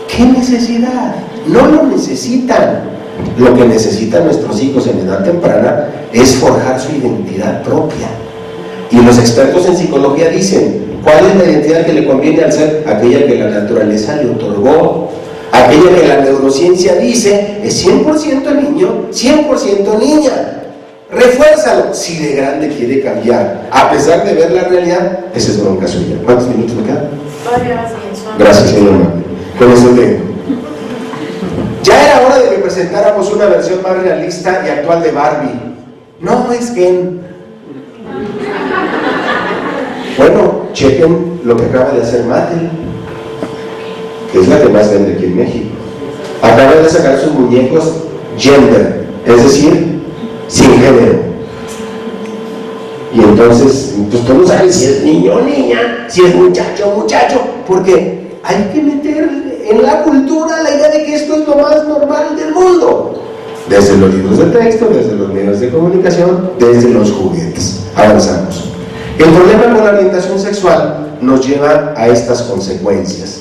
¿Qué necesidad? No lo necesitan. Lo que necesitan nuestros hijos en edad temprana es forjar su identidad propia. Y los expertos en psicología dicen, ¿cuál es la identidad que le conviene al ser? Aquella que la naturaleza le otorgó, aquella que la neurociencia dice es 100% niño, 100% niña. Refuérzalo. Si de grande quiere cambiar, a pesar de ver la realidad, esa es bronca suya. ¿Cuántos minutos me quedan? Gracias, señor. Con eso tengo. Ya era hora de que presentáramos una versión más realista y actual de Barbie. No es Ken. Bueno, chequen lo que acaba de hacer Mattel, que es la que más vende aquí en México. Acaba de sacar sus muñecos gender, es decir, sin género. Y entonces, pues tú no sabes si es niño o niña, si es muchacho o muchacho, porque hay que meter en la cultura la idea de que esto es lo más normal del mundo. Desde los libros de texto, desde los medios de comunicación, desde los juguetes. Avanzamos. El problema con la orientación sexual nos lleva a estas consecuencias.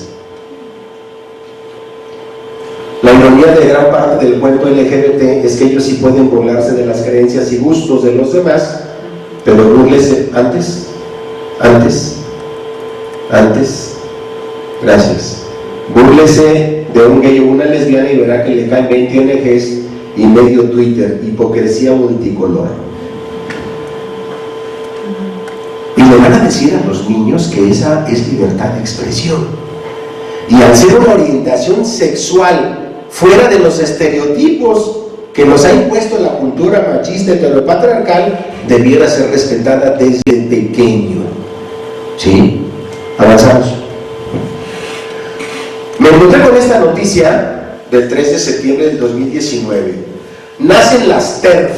La ironía de gran parte del cuento LGBT es que ellos sí pueden burlarse de las creencias y gustos de los demás, pero búrlese antes Gracias. Búrlese de un gay o una lesbiana y verá que le caen 20 ONGs y medio Twitter. Hipocresía multicolor. Y le van a decir a los niños que esa es libertad de expresión. Y al ser una orientación sexual fuera de los estereotipos que nos ha impuesto la cultura machista heteropatriarcal, debiera ser respetada desde pequeño. ¿Sí? Avanzamos. Me encontré con esta noticia del 3 de septiembre del 2019. Nacen las TERF,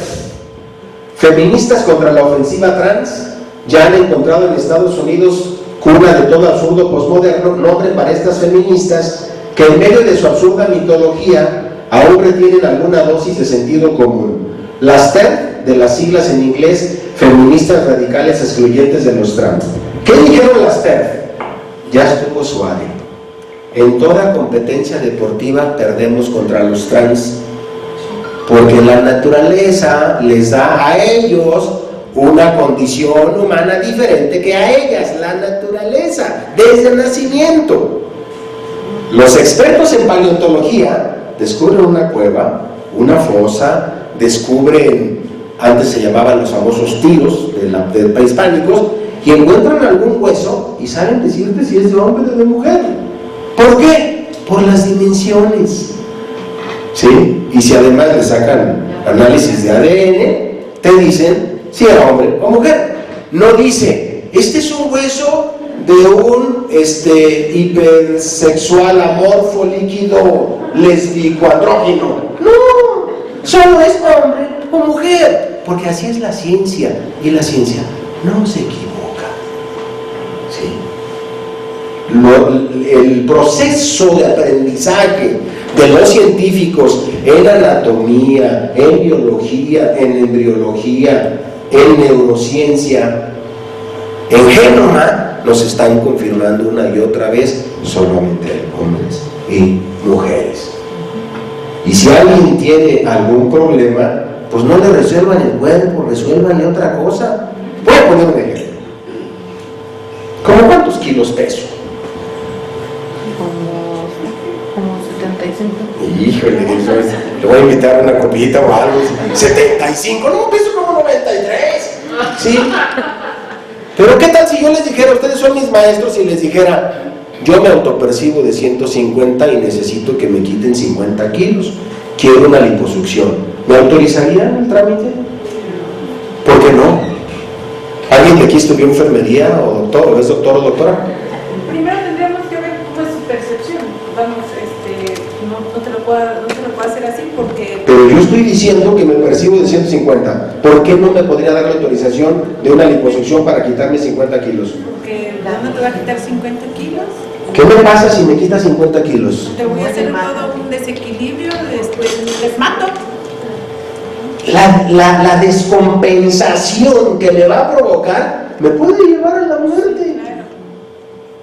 feministas contra la ofensiva trans. Ya han encontrado en Estados Unidos, cuna de todo absurdo posmoderno, nombre para estas feministas que en medio de su absurda mitología aún retienen alguna dosis de sentido común. Las TERF, de las siglas en inglés, feministas radicales excluyentes de los trans. ¿Qué dijeron las TERF? Ya estuvo suave. En toda competencia deportiva perdemos contra los trans, porque la naturaleza les da a ellos una condición humana diferente que a ellas, la naturaleza, desde el nacimiento. Los expertos en paleontología descubren una cueva, una fosa, descubren, antes se llamaban los famosos tiros prehispánicos, y encuentran algún hueso y saben decirte si es de hombre o de mujer. ¿Por qué? Por las dimensiones. ¿Sí? Y si además le sacan análisis de ADN, te dicen si era hombre o mujer. No dice, este es un hueso de un hipersexual, amorfo, líquido, lésbico, andrógino. No, solo es hombre o mujer, porque así es la ciencia, y la ciencia no se equivoca. ¿Sí? El proceso de aprendizaje de los científicos en anatomía, en biología, en embriología, en neurociencia, en genoma, nos están confirmando una y otra vez solamente hombres y mujeres. Y si alguien tiene algún problema, pues no le resuelvan el cuerpo, resuélvanle otra cosa. Voy a poner un ejemplo. ¿Cómo cuántos kilos peso? Como 75. Híjole, le voy a invitar a una copita o algo. 75, no, peso como 93. ¿Sí? Pero ¿qué tal si yo les dijera, ustedes son mis maestros, y les dijera, yo me autopercibo de 150 y necesito que me quiten 50 kilos, quiero una liposucción? ¿Me autorizarían el trámite? ¿Por qué no? ¿Alguien de aquí estudió enfermería o doctor, o es doctor o doctora? Primero tendríamos que ver cómo es su percepción. Vamos, no te lo puedo hacer así porque... Pero yo estoy diciendo que me percibo de 150. ¿Por qué no me podría dar la autorización de una liposucción para quitarme 50 kilos? Porque no te va a quitar 50 kilos. ¿Qué me pasa si me quita 50 kilos? Te voy a hacer todo un desequilibrio, después les mato. La descompensación que me va a provocar me puede llevar a la muerte.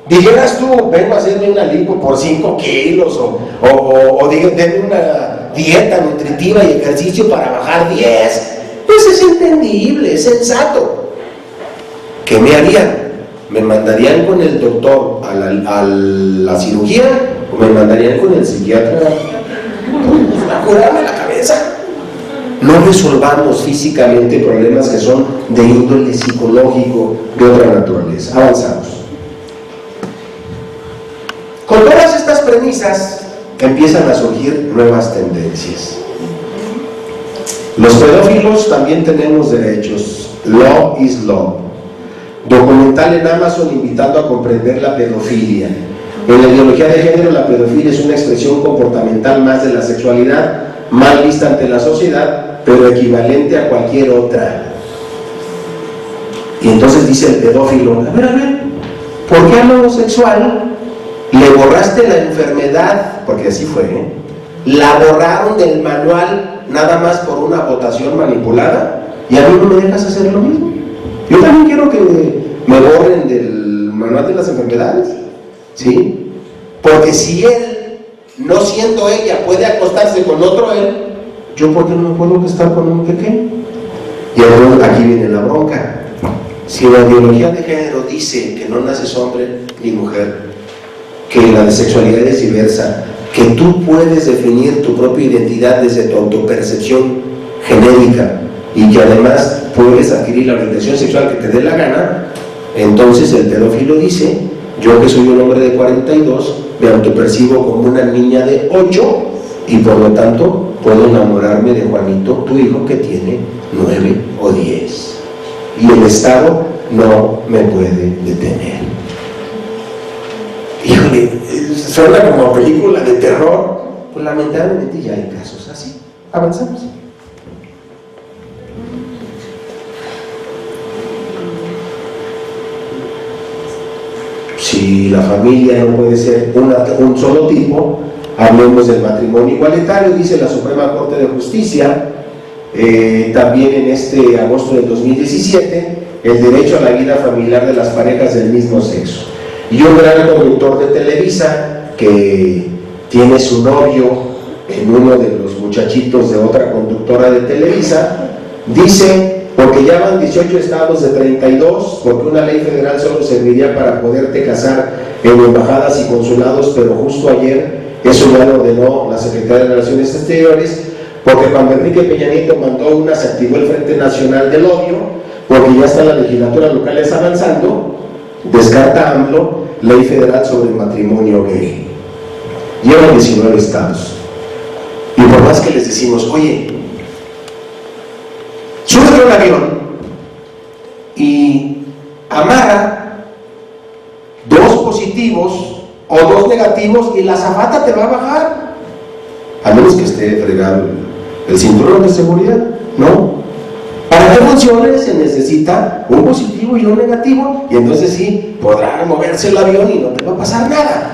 Dijeras tú, vengo a hacerme una lipo por 5 kilos o denme una dieta nutritiva y ejercicio para bajar 10. Pues es entendible, es sensato. ¿Qué me harían? ¿Me mandarían con el doctor a la cirugía o me mandarían con el psiquiatra a curarme la cabeza? No resolvamos físicamente problemas que son de índole psicológico, de otra naturaleza. Avanzamos. Con todas estas premisas empiezan a surgir nuevas tendencias. Los pedófilos también tenemos derechos. Law is law. Documental en Amazon invitando a comprender la pedofilia. En la ideología de género, la pedofilia es una expresión comportamental más de la sexualidad, mal vista ante la sociedad, pero equivalente a cualquier otra. Y entonces dice el pedófilo, a ver, ¿por qué al homosexual le borraste la enfermedad? Porque así fue, ¿eh? La borraron del manual nada más por una votación manipulada, y a mí no me dejas hacer lo mismo. Yo también quiero que me borren del manual de las enfermedades, ¿sí? Porque si él, no siendo ella, puede acostarse con otro él, ¿yo por qué no me puedo estar con un pequeño? Y ahora aquí viene la bronca. Si la ideología de género dice que no naces hombre ni mujer, que la sexualidad es diversa, que tú puedes definir tu propia identidad desde tu autopercepción genérica y que además puedes adquirir la orientación sexual que te dé la gana, entonces el pedófilo dice: yo que soy un hombre de 42, me autopercibo como una niña de 8 y por lo tanto puedo enamorarme de Juanito, tu hijo, que tiene 9 o 10. Y el Estado no me puede detener. Híjole, suena como película de terror. Pues lamentablemente ya hay casos así. Avanzamos. Si la familia no puede ser un solo tipo, hablemos del matrimonio igualitario, dice la Suprema Corte de Justicia, también en este agosto del 2017, el derecho a la vida familiar de las parejas del mismo sexo. Y un gran conductor de Televisa, que tiene su novio en uno de los muchachitos de otra conductora de Televisa, dice: porque ya van 18 estados de 32, porque una ley federal solo serviría para poderte casar en embajadas y consulados, pero justo ayer eso ya lo ordenó la Secretaría de Relaciones Exteriores, porque cuando Enrique Peña Nieto mandó una, se activó el Frente Nacional del Odio, porque ya está la legislatura local avanzando, descarta AMLO ley federal sobre el matrimonio gay. Llevan 19 estados. Y por más que les decimos: oye, súbete a un avión y amarra 2 positivos o 2 negativos y la azafata te va a bajar, a menos que esté fregado el cinturón de seguridad, ¿no? Para que funcione se necesita un positivo y un negativo, y entonces sí, podrá moverse el avión y no te va a pasar nada.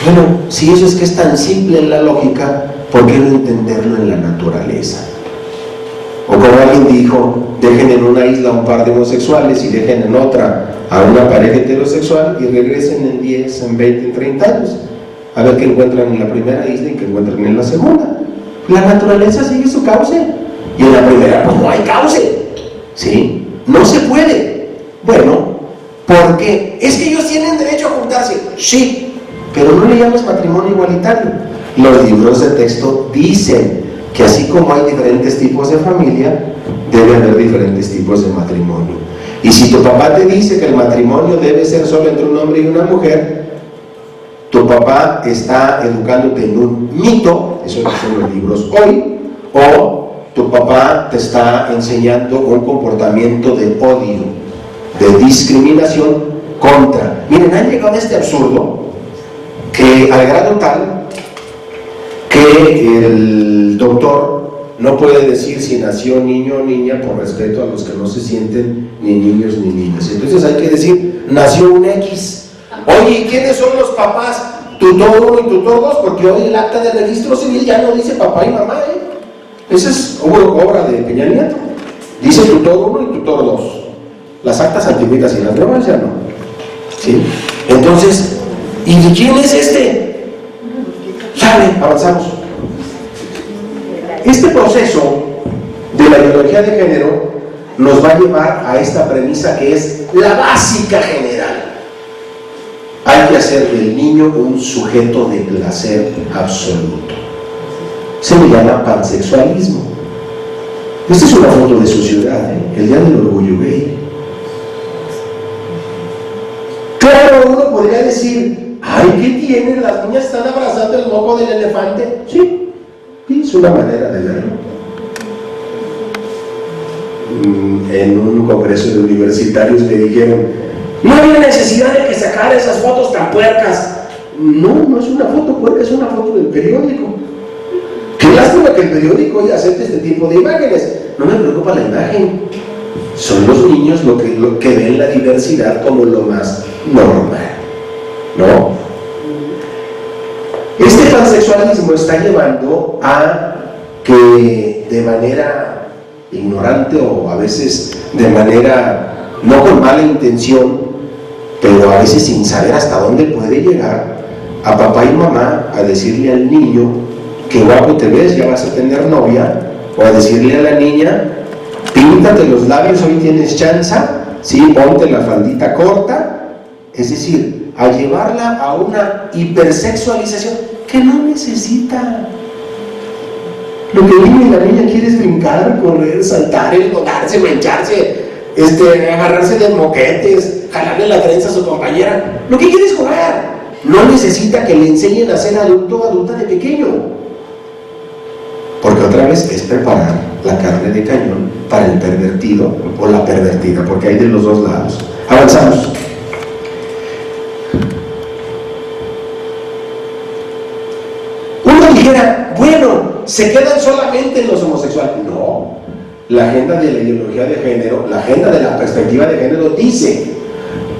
Bueno, si eso es que es tan simple en la lógica, ¿por qué no entenderlo en la naturaleza? O como alguien dijo: dejen en una isla un par de homosexuales y dejen en otra a una pareja heterosexual y regresen en 10, en 20, en 30 años a ver qué encuentran en la primera isla y qué encuentran en la segunda. La naturaleza sigue su cauce, y en la primera pues no hay cauce, ¿sí? No se puede. Bueno, ¿por qué? Es que ellos tienen derecho a juntarse, sí, pero no le llames matrimonio igualitario. Los libros de texto dicen que así como hay diferentes tipos de familia, debe haber diferentes tipos de matrimonio. Y si tu papá te dice que el matrimonio debe ser solo entre un hombre y una mujer, tu papá está educándote en un mito, eso lo dicen los libros hoy, o tu papá te está enseñando un comportamiento de odio, de discriminación contra. Miren, han llegado a este absurdo que al grado tal que el doctor no puede decir si nació niño o niña por respeto a los que no se sienten ni niños ni niñas. Entonces hay que decir: nació un X. Oye, ¿y quiénes son los papás? Tutor 1 y tutor 2, porque hoy el acta de registro civil ya no dice papá y mamá, Esa es obra de Peña Nieto. Dice tutor 1 y tutor 2. Las actas antiguas y las nuevas ya no. ¿Sí? Entonces, ¿y de quién es este? Sale, avanzamos. Este proceso de la ideología de género nos va a llevar a esta premisa que es la básica general. Hay que hacer del niño un sujeto de placer absoluto. Se le llama pansexualismo. Esta es una foto de su ciudad, el día del orgullo gay. Claro, uno podría decir: ay, ¿qué tienen? Las niñas están abrazando el moco del elefante. Sí, es una manera de verlo. En un congreso de universitarios le dijeron: no había necesidad de que sacara esas fotos tan puercas. No es una foto puerca, es una foto del periódico. Qué lástima que el periódico hoy acepte este tipo de imágenes. No me preocupa la imagen. Son los niños lo que ven la diversidad como lo más normal, ¿no? Este pansexualismo está llevando a que de manera ignorante o a veces de manera no con mala intención, pero a veces sin saber hasta dónde puede llegar, a papá y mamá a decirle al niño: qué guapo te ves, ya vas a tener novia, o a decirle a la niña: píntate los labios, hoy tienes chanza, sí, ponte la faldita corta, Es decir, a llevarla a una hipersexualización que no necesita. Lo que el niño y la niña quiere es brincar, correr, saltar, enlodarse, mancharse, agarrarse de moquetes, jalarle la trenza a su compañera. Lo que quiere es jugar. No necesita que le enseñen a ser adulto o adulta de pequeño. Porque otra vez es preparar la carne de cañón para el pervertido o la pervertida, porque hay de los dos lados. Avanzamos. Uno dijera, bueno, se quedan solamente en los homosexuales. No, la agenda de la ideología de género, la agenda de la perspectiva de género dice,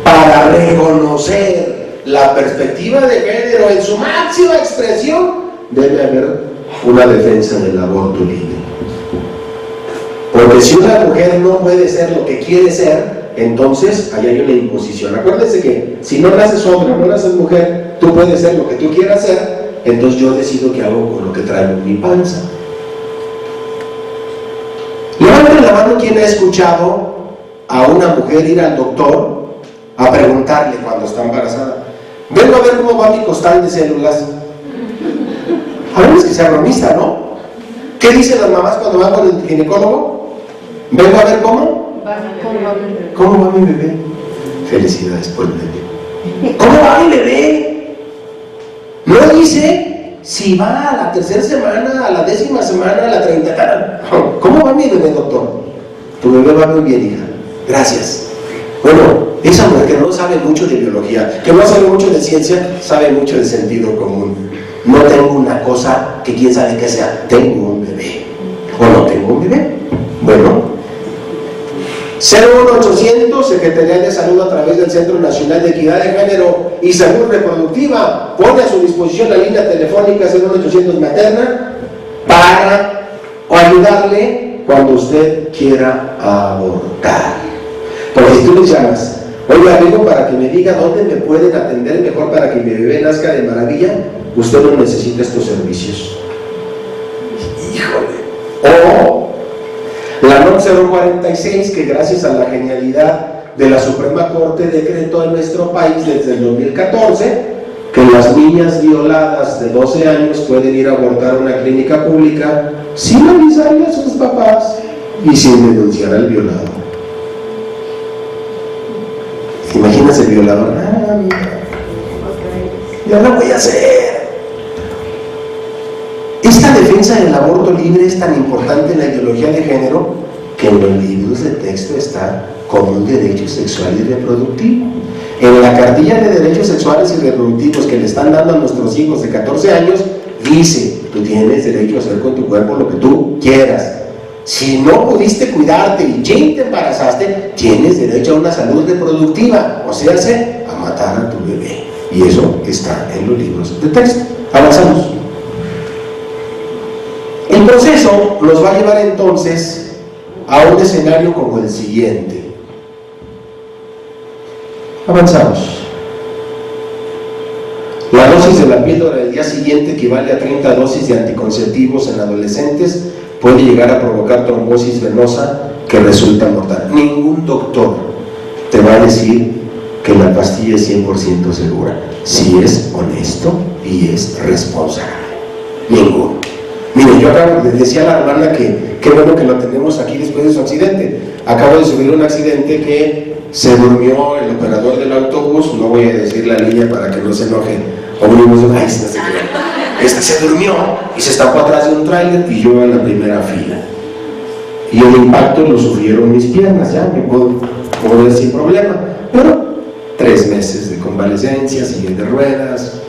para reconocer la perspectiva de género en su máxima expresión, debe haber una defensa del aborto libre. Porque si una mujer no puede ser lo que quiere ser, entonces ahí hay una imposición. Acuérdense que si no naces hombre o no naces mujer, tú puedes ser lo que tú quieras ser, entonces yo decido qué hago con lo que traigo en mi panza. Levanten la mano quien ha escuchado a una mujer ir al doctor a preguntarle cuando está embarazada: vengo a ver cómo va mi costal de células. A menos que sea bromista, ¿no? ¿Qué dicen las mamás cuando van con el ginecólogo? Vengo a ver cómo va mi bebé. Felicidades por el bebé. ¿Cómo va mi bebé? No dice si va a la tercera semana, a la 10ª semana, a la 30. ¿Cómo va mi bebé, doctor? Tu bebé va muy bien, hija. Gracias. Bueno, esa mujer que no sabe mucho de biología, que no sabe mucho de ciencia, sabe mucho de sentido común. No tengo una cosa que quién sabe qué sea. Tengo un bebé. ¿O no tengo un bebé? Bueno, 01800, Secretaría de Salud, a través del Centro Nacional de Equidad de Género y Salud Reproductiva, pone a su disposición la línea telefónica 01800 materna para ayudarle cuando usted quiera abortar. Porque si tú le llamas, oiga, amigo, para que me diga dónde me pueden atender mejor para que mi bebé nazca de maravilla, usted no necesita estos servicios. Híjole. O la NOM 046, que gracias a la genialidad de la Suprema Corte decretó en nuestro país desde el 2014 que las niñas violadas de 12 años pueden ir a abortar a una clínica pública sin avisarle a sus papás y sin denunciar al violador. Imagínense el violador. Ya lo voy a hacer. Esta defensa del aborto libre es tan importante en la ideología de género que en los libros de texto está como un derecho sexual y reproductivo. En la cartilla de derechos sexuales y reproductivos que le están dando a nuestros hijos de 14 años, dice: tú tienes derecho a hacer con tu cuerpo lo que tú quieras. Si no pudiste cuidarte y te embarazaste, tienes derecho a una salud reproductiva, o sea, a matar a tu bebé. Y eso está en los libros de texto. Avanzamos. El proceso nos va a llevar entonces a un escenario como el siguiente. Avanzamos. La dosis de la píldora del día siguiente equivale a 30 dosis de anticonceptivos en adolescentes. Puede llegar a provocar trombosis venosa que resulta mortal. Ningún doctor te va a decir que la pastilla es 100% segura, si es honesto y es responsable. Ninguno. Mire, yo acabo de decir a la hermana que qué bueno que lo tenemos aquí después de su accidente. Acabo de subir un accidente que se durmió el operador del autobús, no voy a decir la línea para que no se enoje. Se durmió y se estampó atrás de un tráiler y yo en la primera fila. Y el impacto lo sufrieron mis piernas, ya me puedo mover sin problema. Pero 3 meses de convalecencia, silla de ruedas.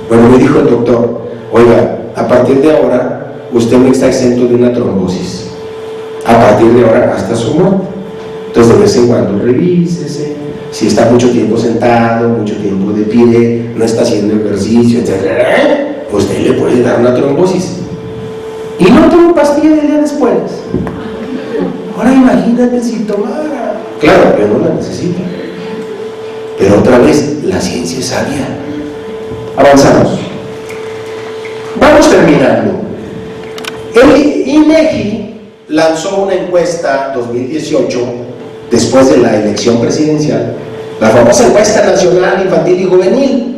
Bueno, me dijo el doctor: oiga, a partir de ahora usted no está exento de una trombosis. A partir de ahora hasta su muerte. Entonces de vez en cuando revísese. Si está mucho tiempo sentado, mucho tiempo de pie, no está haciendo ejercicio, etc., usted le puede dar una trombosis. Y no toma pastilla del día después. Ahora imagínate si tomara. Claro, pero no la necesita. Pero otra vez, la ciencia es sabia. Avanzamos. Vamos terminando. El INEGI lanzó una encuesta 2018, después de la elección presidencial, la famosa encuesta nacional infantil y juvenil.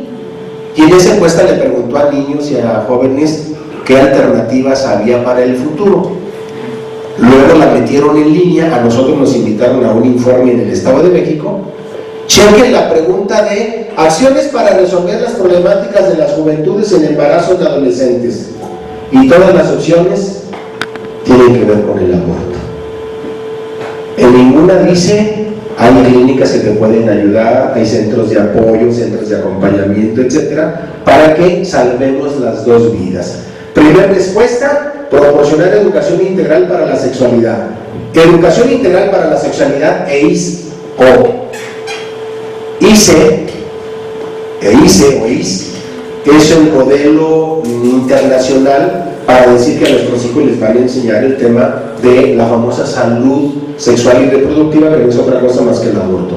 Y en esa encuesta le preguntó a niños y a jóvenes qué alternativas había para el futuro. Luego la metieron en línea, a nosotros nos invitaron a un informe en el Estado de México. Chequen la pregunta de acciones para resolver las problemáticas de las juventudes en embarazos de adolescentes. Y todas las opciones tienen que ver con el aborto. En ninguna dice, hay clínicas que te pueden ayudar, hay centros de apoyo, centros de acompañamiento, etcétera, para que salvemos las dos vidas. Primera respuesta, proporcionar educación integral para la sexualidad. Educación integral para la sexualidad EIS es el modelo internacional para decir que a nuestros hijos les van a enseñar el tema de la famosa salud sexual y reproductiva, que no es otra cosa más que el aborto.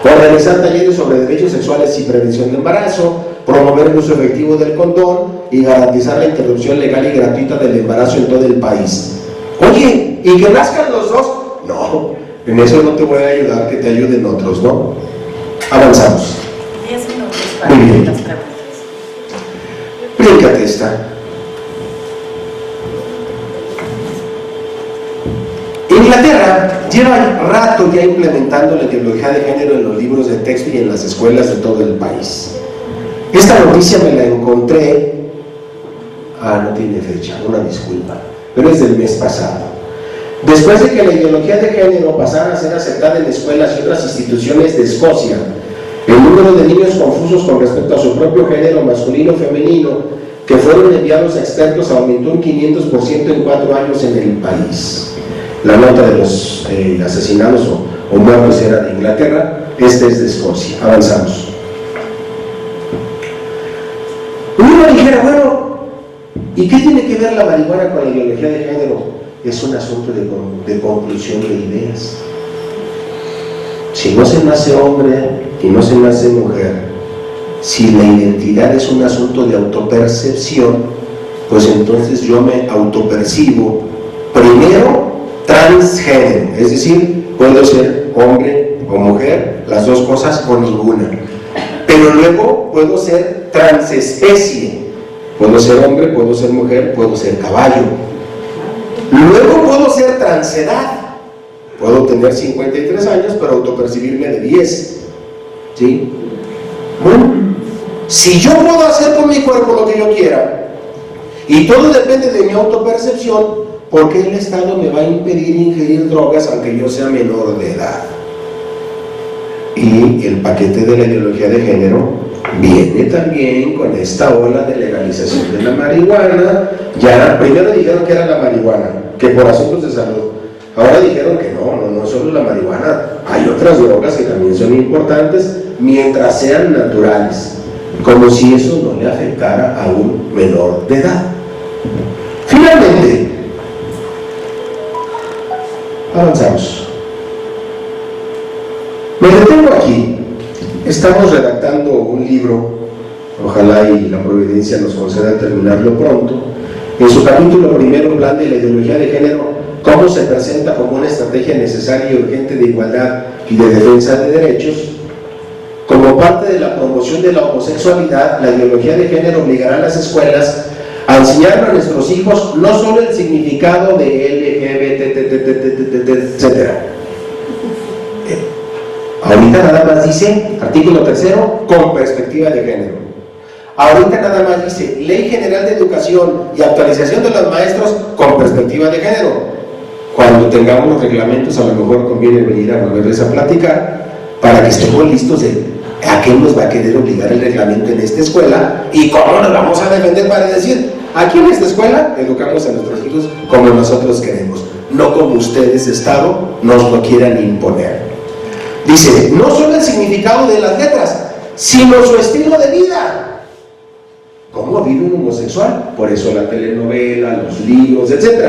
Organizar talleres sobre derechos sexuales y prevención de embarazo, promover el uso efectivo del condón y garantizar la interrupción legal y gratuita del embarazo en todo el país. Oye, ¿y que nazcan los dos? No, en eso no te voy a ayudar, que te ayuden otros, ¿no? Avanzamos. 10 minutos para Muy bien. las preguntas. Bríncate esta. Inglaterra lleva rato ya implementando la ideología de género en los libros de texto y en las escuelas de todo el país. Esta noticia me la encontré, no tiene fecha, una disculpa, pero es del mes pasado. Después de que la ideología de género pasara a ser aceptada en escuelas y otras instituciones de Escocia, el número de niños confusos con respecto a su propio género masculino o femenino que fueron enviados a expertos aumentó un 500% en 4 años en el país. La nota de los asesinados o muertos era de Inglaterra, este es de Escocia. Avanzamos. Uno dijera, bueno, ¿y qué tiene que ver la marihuana con la ideología de género? Es un asunto de conclusión de ideas. Si no se nace hombre y no se nace mujer, si la identidad es un asunto de autopercepción, pues entonces yo me autopercibo primero transgénero, es decir, puedo ser hombre o mujer, las dos cosas o ninguna, pero luego puedo ser transespecie, puedo ser hombre, puedo ser mujer, puedo ser caballo, luego puedo ser transedad, puedo tener 53 años pero autopercibirme de 10, ¿sí? Bueno, si yo puedo hacer con mi cuerpo lo que yo quiera y todo depende de mi autopercepción, ¿por qué el Estado me va a impedir ingerir drogas aunque yo sea menor de edad? Y el paquete de la ideología de género viene también con esta ola de legalización de la marihuana. Ya primero dijeron que era la marihuana, que por asuntos de salud. Ahora dijeron que no solo la marihuana, hay otras drogas que también son importantes mientras sean naturales, como si eso no le afectara a un menor de edad. Finalmente, avanzamos. Me detengo aquí. Estamos redactando un libro, ojalá y la providencia nos conceda terminarlo pronto. En su capítulo primero, plan de la ideología de género, cómo se presenta como una estrategia necesaria y urgente de igualdad y de defensa de derechos. Como parte de la promoción de la homosexualidad, la ideología de género obligará a las escuelas a enseñar a nuestros hijos no solo el significado de LGBT, etc. Ahorita nada más dice, artículo 3, con perspectiva de género. Ahorita nada más dice, Ley General de Educación y actualización de los maestros con perspectiva de género. Cuando tengamos los reglamentos, a lo mejor conviene venir a volverles a platicar para que estemos listos de a qué nos va a querer obligar el reglamento en esta escuela y cómo nos vamos a defender para decir, aquí en esta escuela educamos a nuestros hijos como nosotros queremos, no como ustedes, Estado, nos lo quieran imponer. Dice, no solo el significado de las letras, sino su estilo de vida. ¿Cómo vive un homosexual? Por eso la telenovela, los libros, etc.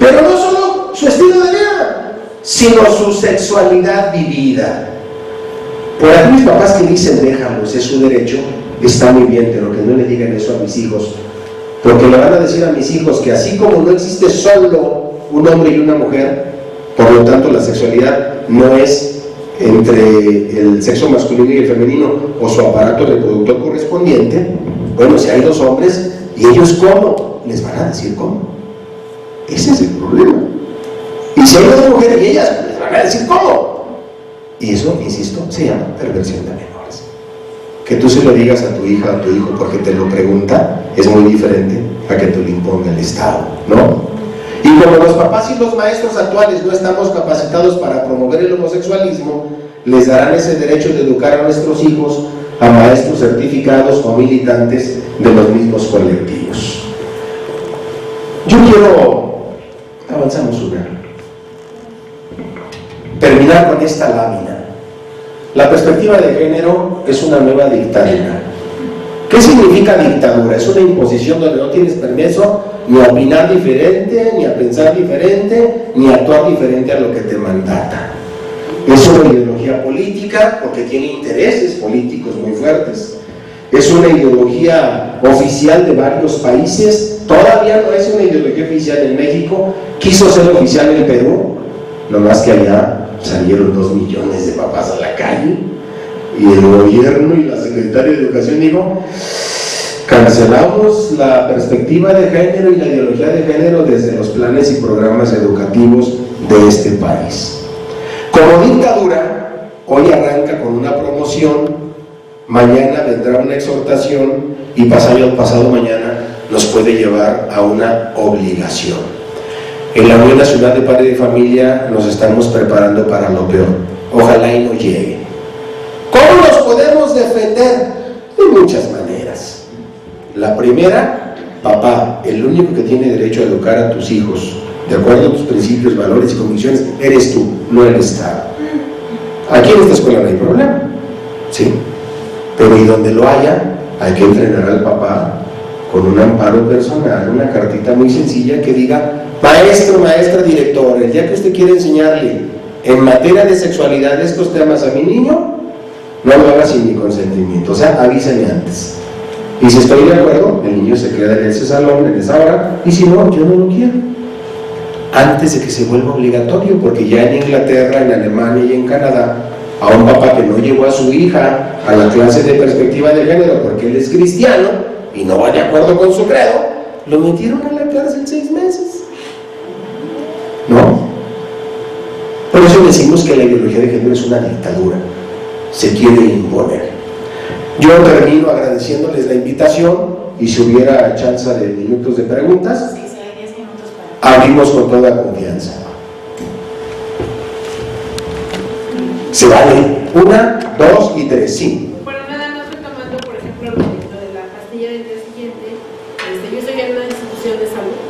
Pero no solo su estilo de vida, sino su sexualidad vivida. Por aquí mis papás que dicen, déjalos, es su derecho, está muy bien, pero que no le digan eso a mis hijos, porque le van a decir a mis hijos que así como no existe solo un hombre y una mujer, por lo tanto la sexualidad no es entre el sexo masculino y el femenino o su aparato reproductor correspondiente, bueno, si hay dos hombres, ¿y ellos cómo? Les van a decir cómo. Ese es el problema. Y si hay dos mujeres y ellas, les van a decir cómo. Y eso, insisto, se llama perversión de menores. Que tú se lo digas a tu hija o a tu hijo porque te lo pregunta es muy diferente a que te lo imponga el Estado, ¿no? Y como los papás y los maestros actuales no estamos capacitados para promover el homosexualismo, les darán ese derecho de educar a nuestros hijos a maestros certificados o militantes de los mismos colectivos. Yo quiero, avanzamos una, terminar con esta lámina. La perspectiva de género es una nueva dictadura. ¿Qué significa dictadura? Es una imposición donde no tienes permiso ni a opinar diferente, ni a pensar diferente, ni a actuar diferente a lo que te mandata. Es una ideología política porque tiene intereses políticos muy fuertes. Es una ideología oficial de varios países. Todavía no es una ideología oficial en México. Quiso ser oficial en Perú, nomás que allá salieron 2 millones de papás a la calle y el gobierno y la secretaria de Educación dijo: cancelamos la perspectiva de género y la ideología de género desde los planes y programas educativos de este país. Como dictadura, hoy arranca con una promoción, mañana vendrá una exhortación y pasado mañana nos puede llevar a una obligación. En la Unión Nacional de Padres de Familia nos estamos preparando para lo peor. Ojalá y no llegue. ¿Cómo nos podemos defender? De muchas maneras. La primera, papá, el único que tiene derecho a educar a tus hijos de acuerdo a tus principios, valores y convicciones, eres tú, no el Estado. Aquí en esta escuela no hay problema, ¿sí? Pero y donde lo haya, hay que entrenar al papá con un amparo personal, una cartita muy sencilla que diga: maestro, maestra, director, el día que usted quiere enseñarle en materia de sexualidad estos temas a mi niño, no lo haga sin mi consentimiento, o sea, avísame antes. Y si estoy de acuerdo, el niño se queda en ese salón, en esa hora, y si no, yo no lo quiero. Antes de que se vuelva obligatorio, porque ya en Inglaterra, en Alemania y en Canadá, a un papá que no llevó a su hija a la clase de perspectiva de género porque él es cristiano y no va de acuerdo con su credo, lo metieron a la cárcel 6 meses. ¿No? Por eso decimos que la ideología de género es una dictadura, se quiere imponer. Yo termino agradeciéndoles la invitación y si hubiera chance de minutos de preguntas, abrimos con toda confianza. Se vale 1, 2 y 3, sí. Bueno, nada más retomando, por ejemplo, lo de la pastilla del día siguiente. Yo estoy en una institución de salud.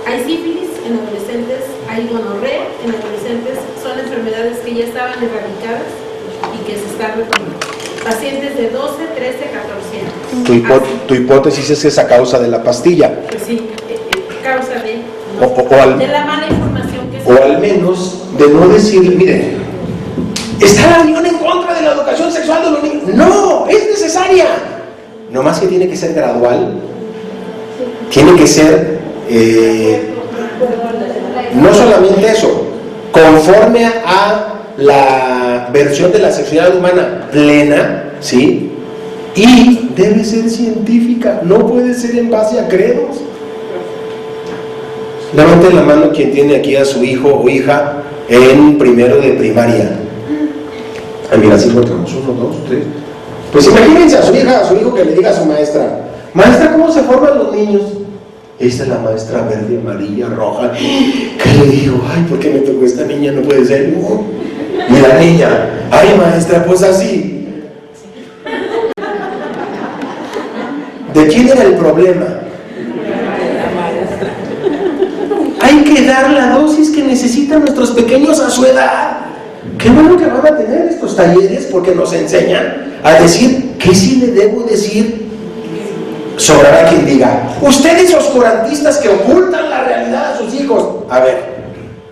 Hay sífilis en adolescentes, hay gonorrea en adolescentes, son enfermedades que ya estaban erradicadas y que se están retomando. Pacientes de 12, 13, 14 años. Tu hipótesis es que es a causa de la pastilla. Pues sí, causa de, de la mala información que se o al menos de no decir, mire, ¿está la Unión en contra de la educación sexual de los niños? No, es necesaria. No más que tiene que ser gradual, tiene que ser, no solamente eso, conforme a la versión de la sexualidad humana plena, ¿sí? Y debe ser científica, no puede ser en base a credos. Levante la mano quien tiene aquí a su hijo o hija en primero de primaria. Ah, mira, así encontramos 1, 2, 3. Pues imagínense a su hija, a su hijo que le diga a su maestra: maestra, ¿cómo se forman los niños? Esta es la maestra verde, amarilla, roja. ¿Qué le digo? Ay, ¿por qué me tocó esta niña? No puede ser. No. Y la niña: ay, maestra, pues así. ¿De quién era el problema? Hay que dar la dosis que necesitan nuestros pequeños a su edad. Qué bueno que van a tener estos talleres porque nos enseñan a decir qué sí le debo decir. Sobrará quien diga: ustedes oscurantistas que ocultan la realidad a sus hijos. A ver,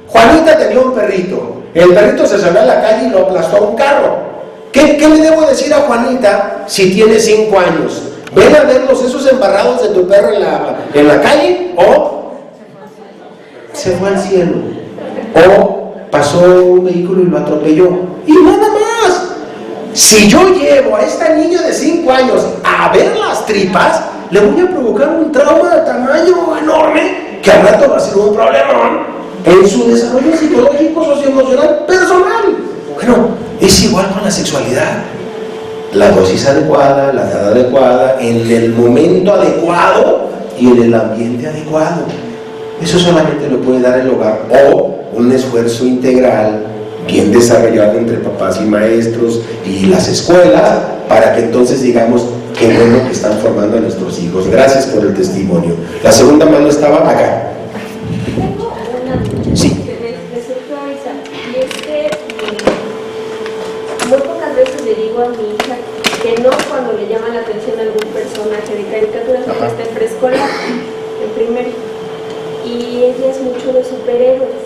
Juanita tenía un perrito. El perrito se salió a la calle y lo aplastó a un carro. ¿Qué le debo decir a Juanita si tiene 5 años? Ven a ver los sesos embarrados de tu perro en la calle, o se fue al cielo, o pasó un vehículo y lo atropelló. Y nada más. Si yo llevo a esta niña de 5 años a ver las tripas, le voy a provocar un trauma de tamaño enorme que al rato va a ser un problema en su desarrollo psicológico, socioemocional, personal. Bueno, es igual con la sexualidad. La dosis adecuada, la edad adecuada, en el momento adecuado y en el ambiente adecuado. Eso solamente lo puede dar el hogar o un esfuerzo integral bien desarrollado entre papás y maestros y las escuelas, para que entonces digamos qué bueno que están formando a nuestros hijos. Gracias por el testimonio. La segunda mano estaba acá. Tengo una Sí. que me surgió ahorita, y es que muy pocas veces le digo a mi hija que no cuando le llama la atención algún personaje de caricaturas, porque está en preescolar, en primero, y ella es mucho de superhéroes.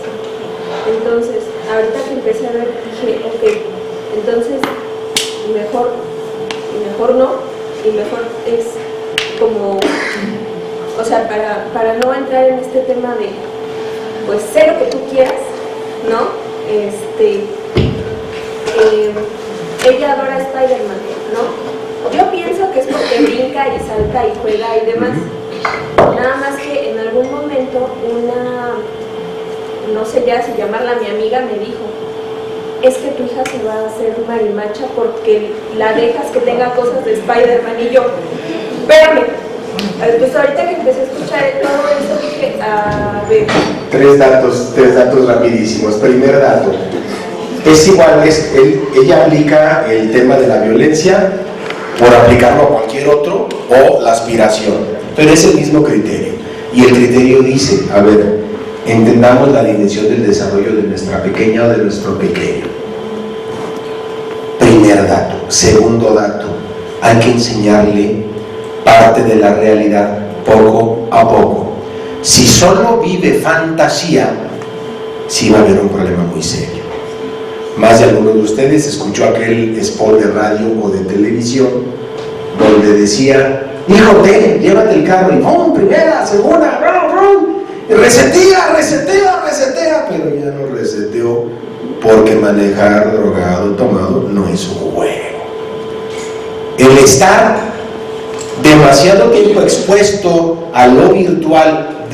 Entonces, ahorita que empecé a ver, dije, ok, entonces mejor no, y mejor es como, o sea, para no entrar en este tema de, pues, sé lo que tú quieras, ¿no? Ella adora Spider-Man, ¿no? Yo pienso que es porque brinca y salta y juega y demás. Nada más que en algún momento no sé ya si llamarla mi amiga, me dijo, es que tu hija se va a hacer marimacha porque la dejas que tenga cosas de Spider-Man. Y yo, espérame. Pues ahorita que empecé a escuchar todo eso dije, a ver. Tres datos rapidísimos. Primer dato. Es igual, ella aplica el tema de la violencia por aplicarlo a cualquier otro o la aspiración. Pero es el mismo criterio. Y el criterio dice, a ver, entendamos la dimensión del desarrollo de nuestra pequeña o de nuestro pequeño. Primer dato. Segundo dato, hay que enseñarle parte de la realidad poco a poco. Si solo vive fantasía, sí va a haber un problema muy serio. Más de alguno de ustedes escuchó aquel spot de radio o de televisión donde decía, hijo, llévate el carro y ¡pum! Primera, segunda, ¡pum! Resetea, pero ya no reseteó porque manejar drogado, tomado, no es un juego. El estar demasiado tiempo expuesto a lo virtual,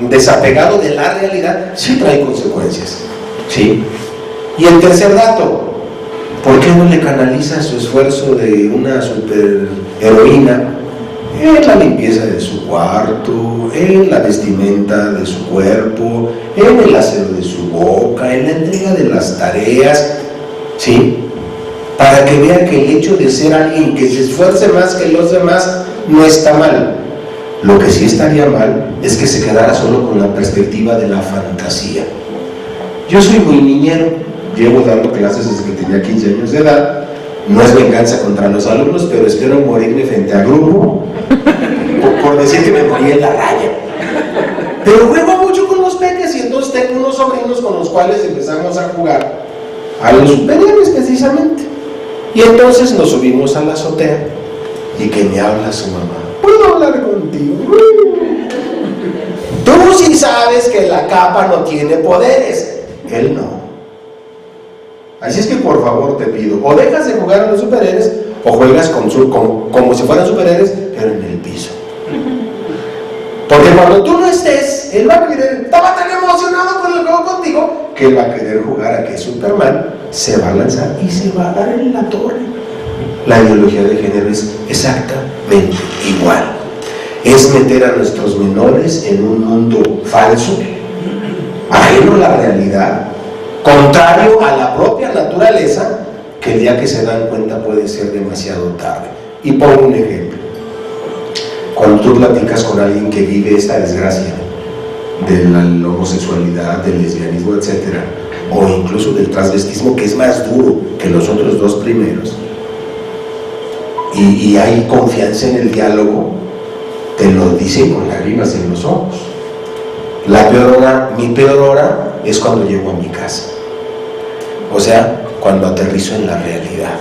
desapegado de la realidad, sí trae consecuencias, ¿sí? Y el tercer dato, ¿por qué no le canaliza su esfuerzo de una superheroína en la limpieza de su cuarto, en la vestimenta de su cuerpo, en el aseo de su boca, en la entrega de las tareas, ¿sí? Para que vea que el hecho de ser alguien que se esfuerce más que los demás no está mal. Lo que sí estaría mal es que se quedara solo con la perspectiva de la fantasía. Yo soy muy niñero, llevo dando clases desde que tenía 15 años de edad. No es venganza contra los alumnos, pero espero morirme frente a grupo por decir que me morí en la raya. Pero juego mucho con los peques y entonces tengo unos sobrinos con los cuales empezamos a jugar a los superhéroes precisamente. Y entonces nos subimos a la azotea y que me habla su mamá. ¿Puedo hablar contigo? Tú sí sabes que la capa no tiene poderes. Él no. Así es que por favor te pido, o dejas de jugar a los superhéroes o juegas como si fueran superhéroes, pero en el piso. Porque cuando tú no estés, él va a querer, estaba tan emocionado con el juego contigo, que él va a querer jugar a que es Superman, se va a lanzar y se va a dar en la torre. La ideología de género es exactamente igual. Es meter a nuestros menores en un mundo falso, ajeno a la realidad, contrario a la propia naturaleza, que el día que se dan cuenta puede ser demasiado tarde. Y pongo un ejemplo. Cuando tú platicas con alguien que vive esta desgracia de la homosexualidad, del lesbianismo, etc., o incluso del transvestismo, que es más duro que los otros dos primeros, y hay confianza en el diálogo, te lo dicen con lágrimas en los ojos. Mi peor hora es cuando llego a mi casa. O sea, cuando aterrizo en la realidad.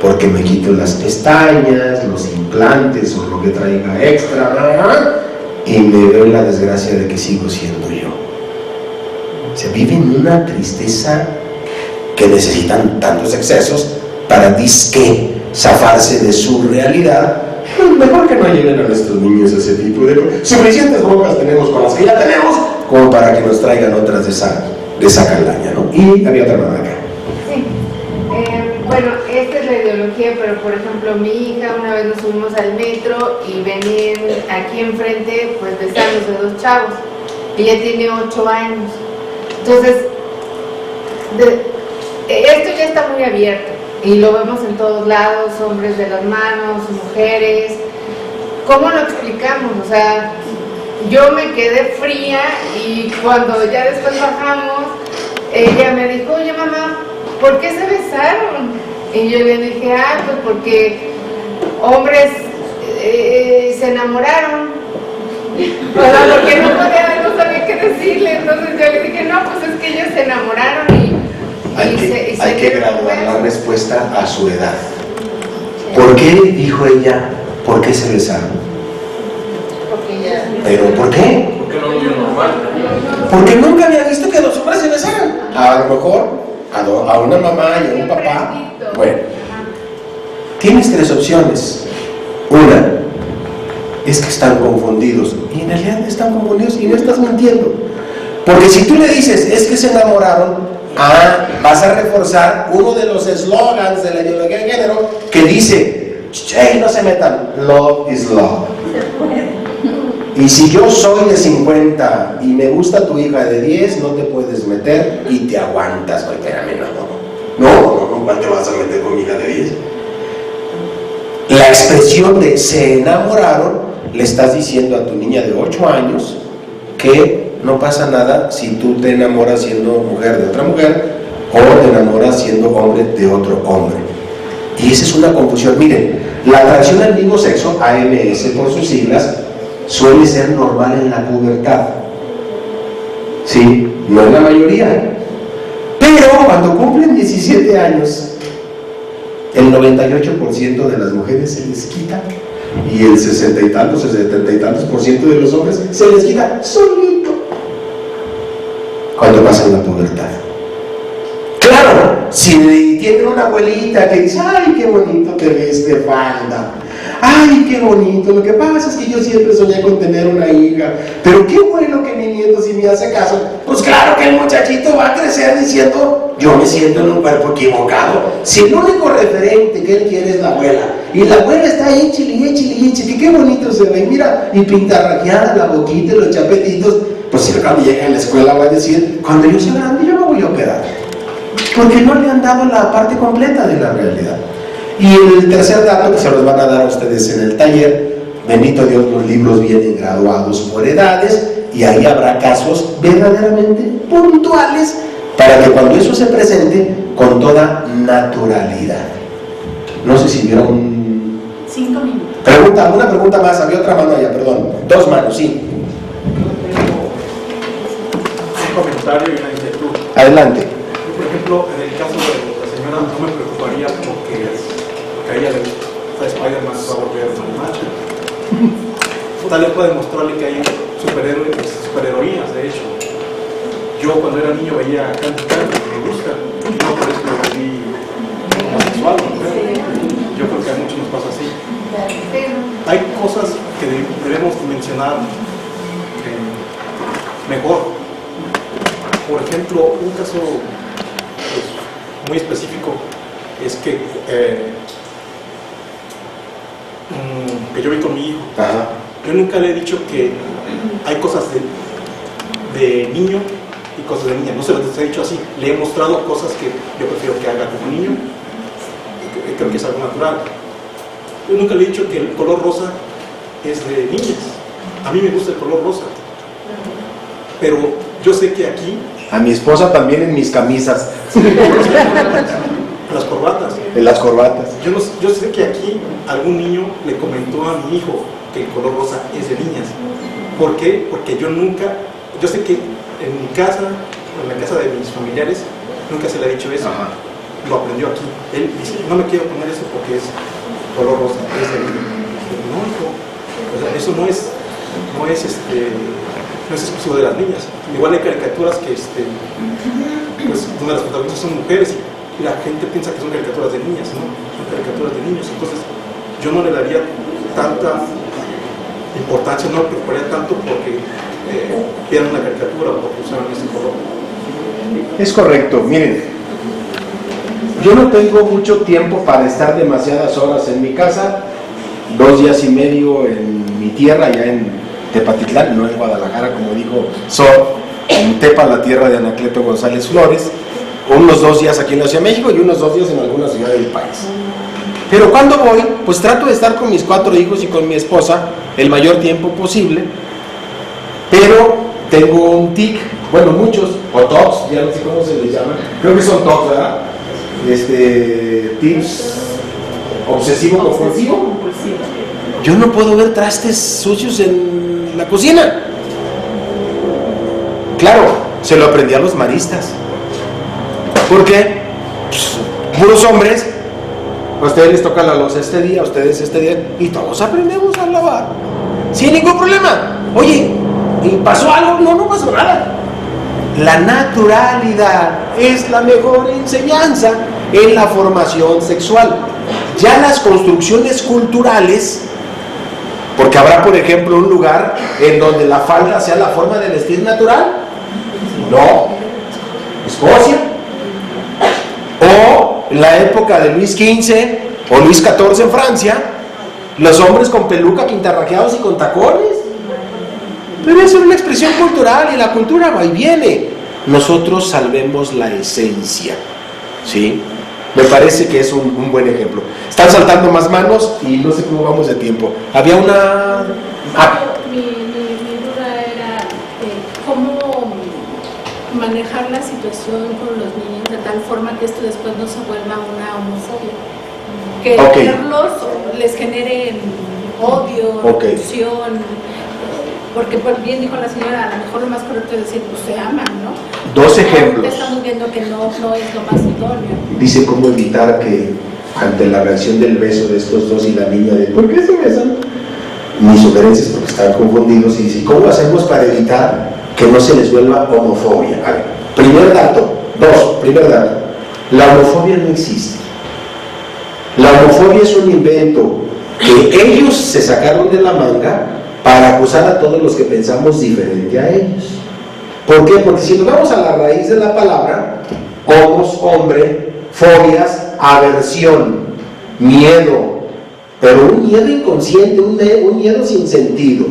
Porque me quito las pestañas, los implantes o lo que traiga extra, y me veo en la desgracia de que sigo siendo yo. Se viven una tristeza que necesitan tantos excesos para disque zafarse de su realidad. Mejor que no lleven a nuestros niños ese tipo de cosas. Suficientes broncas tenemos con las que ya tenemos como para que nos traigan otras de esa calaña, ¿no? Y había otra mamá acá. Sí. Bueno, esta es la ideología, pero por ejemplo mi hija, una vez nos subimos al metro y venían aquí enfrente pues besándose dos chavos. Ella tiene 8 años. Entonces, esto ya está muy abierto y lo vemos en todos lados, hombres de las manos, mujeres. ¿Cómo lo explicamos? O sea, yo me quedé fría y cuando ya después bajamos, ella me dijo, oye mamá, ¿por qué se besaron? Y yo le dije, pues porque hombres se enamoraron. O sea, porque no sabía qué decirle, entonces yo le dije, no, pues es que ellos se enamoraron y hay que graduar la respuesta a su edad. ¿Por qué, dijo ella, por qué se besaron? Porque ya... ¿Pero por qué? Porque no lo vio normal. Porque nunca había visto que dos hombres se besaran. A lo mejor a una mamá y a un papá. Bueno, tienes 3 opciones. Una, es que están confundidos. Y en realidad están confundidos y no estás mintiendo. Porque si tú le dices, es que se enamoraron, vas a reforzar uno de los eslogans de la ideología de género que dice, hey, no se metan, love is love. Y si yo soy de 50 y me gusta tu hija de 10, no te puedes meter y te aguantas. Oye, espérame, no, ¿cuál te vas a meter con mi hija de 10? La expresión de se enamoraron, le estás diciendo a tu niña de 8 años que no pasa nada si tú te enamoras siendo mujer de otra mujer o te enamoras siendo hombre de otro hombre. Y esa es una confusión. Miren, la atracción al mismo sexo, AMS por sus siglas, suele ser normal en la pubertad. Sí, no en la mayoría. Pero cuando cumplen 17 años, el 98% de las mujeres se les quita y el 60 y tantos, el 70 y tantos % de los hombres se les quita solito cuando pasan la pubertad. Claro, si tiene una abuelita que dice, ay, qué bonito te ves de falda, ay, qué bonito, lo que pasa es que yo siempre soñé con tener una hija, pero qué bueno que mi nieto si me hace caso. Pues claro que el muchachito va a crecer diciendo, yo me siento en un cuerpo equivocado. Si el único referente que él quiere es la abuela, y la abuela está échile, que qué bonito se ve, y mira, y pintarraqueada la boquita y los chapetitos, pues si cuando llega a la escuela va a decir, cuando yo sea grande yo me voy a operar, porque no le han dado la parte completa de la realidad. Y el tercer dato que se los van a dar a ustedes en el taller, bendito Dios, los libros vienen graduados por edades y ahí habrá casos verdaderamente puntuales para que cuando eso se presente con toda naturalidad. No sé si vieron 5 minutos. pregunta, alguna pregunta más, había otra mano allá, perdón, 2 manos, sí. Un comentario y una inquietud. Adelante. Por ejemplo, en el caso de la señora, no me preocuparía porque a ella le gusta Spider-Man, va a volver a animar. Tal vez puede mostrarle que hay superhéroes, superheroínas, de hecho. Yo cuando era niño veía a Candy Candy, me gusta, y no por eso me volví homosexual, ¿no? Yo creo que a muchos nos pasa así. Hay cosas que debemos mencionar mejor. Por ejemplo, un caso pues, muy específico es que yo vi con mi hijo. Ajá. Yo nunca le he dicho que hay cosas de niño y cosas de niña. No se los he dicho así. Le he mostrado cosas que yo prefiero que haga como niño. Creo que es algo natural. Yo nunca le he dicho que el color rosa es de niñas. A mí me gusta el color rosa. Pero yo sé que aquí... A mi esposa también en mis camisas. Las corbatas. En las corbatas. Yo sé que aquí algún niño le comentó a mi hijo que el color rosa es de niñas. ¿Por qué? Porque yo sé que en mi casa, en la casa de mis familiares, nunca se le ha dicho eso. Ajá. Lo aprendió aquí. Él dice, no me quiero poner eso porque es color rosa, es de niño. No, hijo, o sea, eso no es no es exclusivo de las niñas. Igual hay caricaturas que pues, donde las protagonistas son mujeres y la gente piensa que son caricaturas de niñas, ¿no? Son caricaturas de niños. Entonces, yo no le daría tanta importancia, no me preocuparía tanto porque vieran una caricatura o porque usaran ese color. Es correcto, miren, yo no tengo mucho tiempo para estar demasiadas horas en mi casa, 2 días y medio en mi tierra, ya en Tepatitlán, no en Guadalajara, como dijo Sor, en Tepa, la tierra de Anacleto González Flores, unos 2 días aquí en la Ciudad de México y unos 2 días en alguna ciudad del país. Pero cuando voy, pues trato de estar con mis 4 hijos y con mi esposa el mayor tiempo posible, pero tengo un tic, bueno, muchos, o TOCs, ya no sé cómo se les llama, creo que son TOCs, ¿verdad? Tics obsesivo-compulsivo. Yo no puedo ver trastes sucios en la cocina. Claro, se lo aprendí a los maristas. ¿Por qué? Pues, puros hombres. A ustedes les toca la loza este día, a ustedes este día, y todos aprendemos a lavar sin ningún problema. Oye, ¿y pasó algo? No pasó nada. La naturalidad es la mejor enseñanza en la formación sexual. Ya las construcciones culturales, porque habrá, por ejemplo, un lugar en donde la falda sea la forma de vestir natural. No. Escocia. O en la época de Luis XV o Luis XIV en Francia, los hombres con peluca, pintarrajeados y con tacones. Pero eso es una expresión cultural y la cultura va y viene. Nosotros salvemos la esencia, ¿sí? Me parece que es un buen ejemplo. Están saltando más manos y no sé cómo vamos de tiempo. Había una... Mi duda era cómo manejar la situación con los niños de tal forma que esto después no se vuelva una homofobia. Que verlos les genere odio, repulsión. Porque pues, bien dijo la señora, a lo mejor lo más correcto es decir, pues se aman, ¿no? 2 ejemplos. Estamos viendo que no es lo más idóneo. Dice cómo evitar que ante la reacción del beso de estos dos y la niña de ¿por qué se besan? Mis sugerencias porque están confundidos y dice ¿cómo hacemos para evitar que no se les vuelva homofobia? A ver, primer dato, la homofobia no existe. La homofobia es un invento que ellos se sacaron de la manga para acusar a todos los que pensamos diferente a ellos. ¿Por qué? Porque si nos vamos a la raíz de la palabra, homos, hombre, fobias, aversión, miedo, pero un miedo inconsciente, un miedo sin sentido.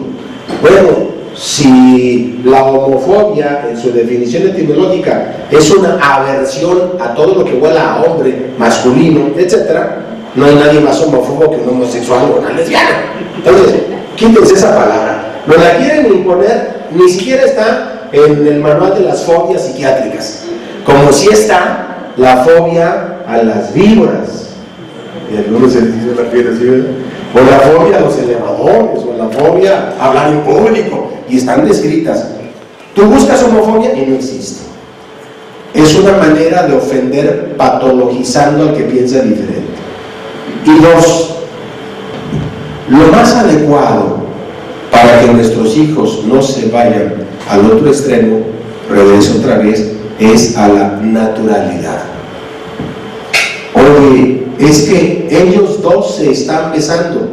Bueno, si la homofobia en su definición etimológica es una aversión a todo lo que huela a hombre, masculino, etc., no hay nadie más homófobo que un homosexual o una lesbiana. Entonces, quítense esa palabra. No la quieren imponer, ni siquiera está en el manual de las fobias psiquiátricas. Como si está la fobia a las víboras. Y algunos se dicen la piel así, ¿verdad? O la fobia a los elevadores, o la fobia a hablar en público. Y están descritas. Tú buscas homofobia y no existe. Es una manera de ofender patologizando al que piensa diferente. Y 2, lo más adecuado para que nuestros hijos no se vayan al otro extremo, regreso otra vez, es a la naturalidad. Oye, es que ellos dos se están besando.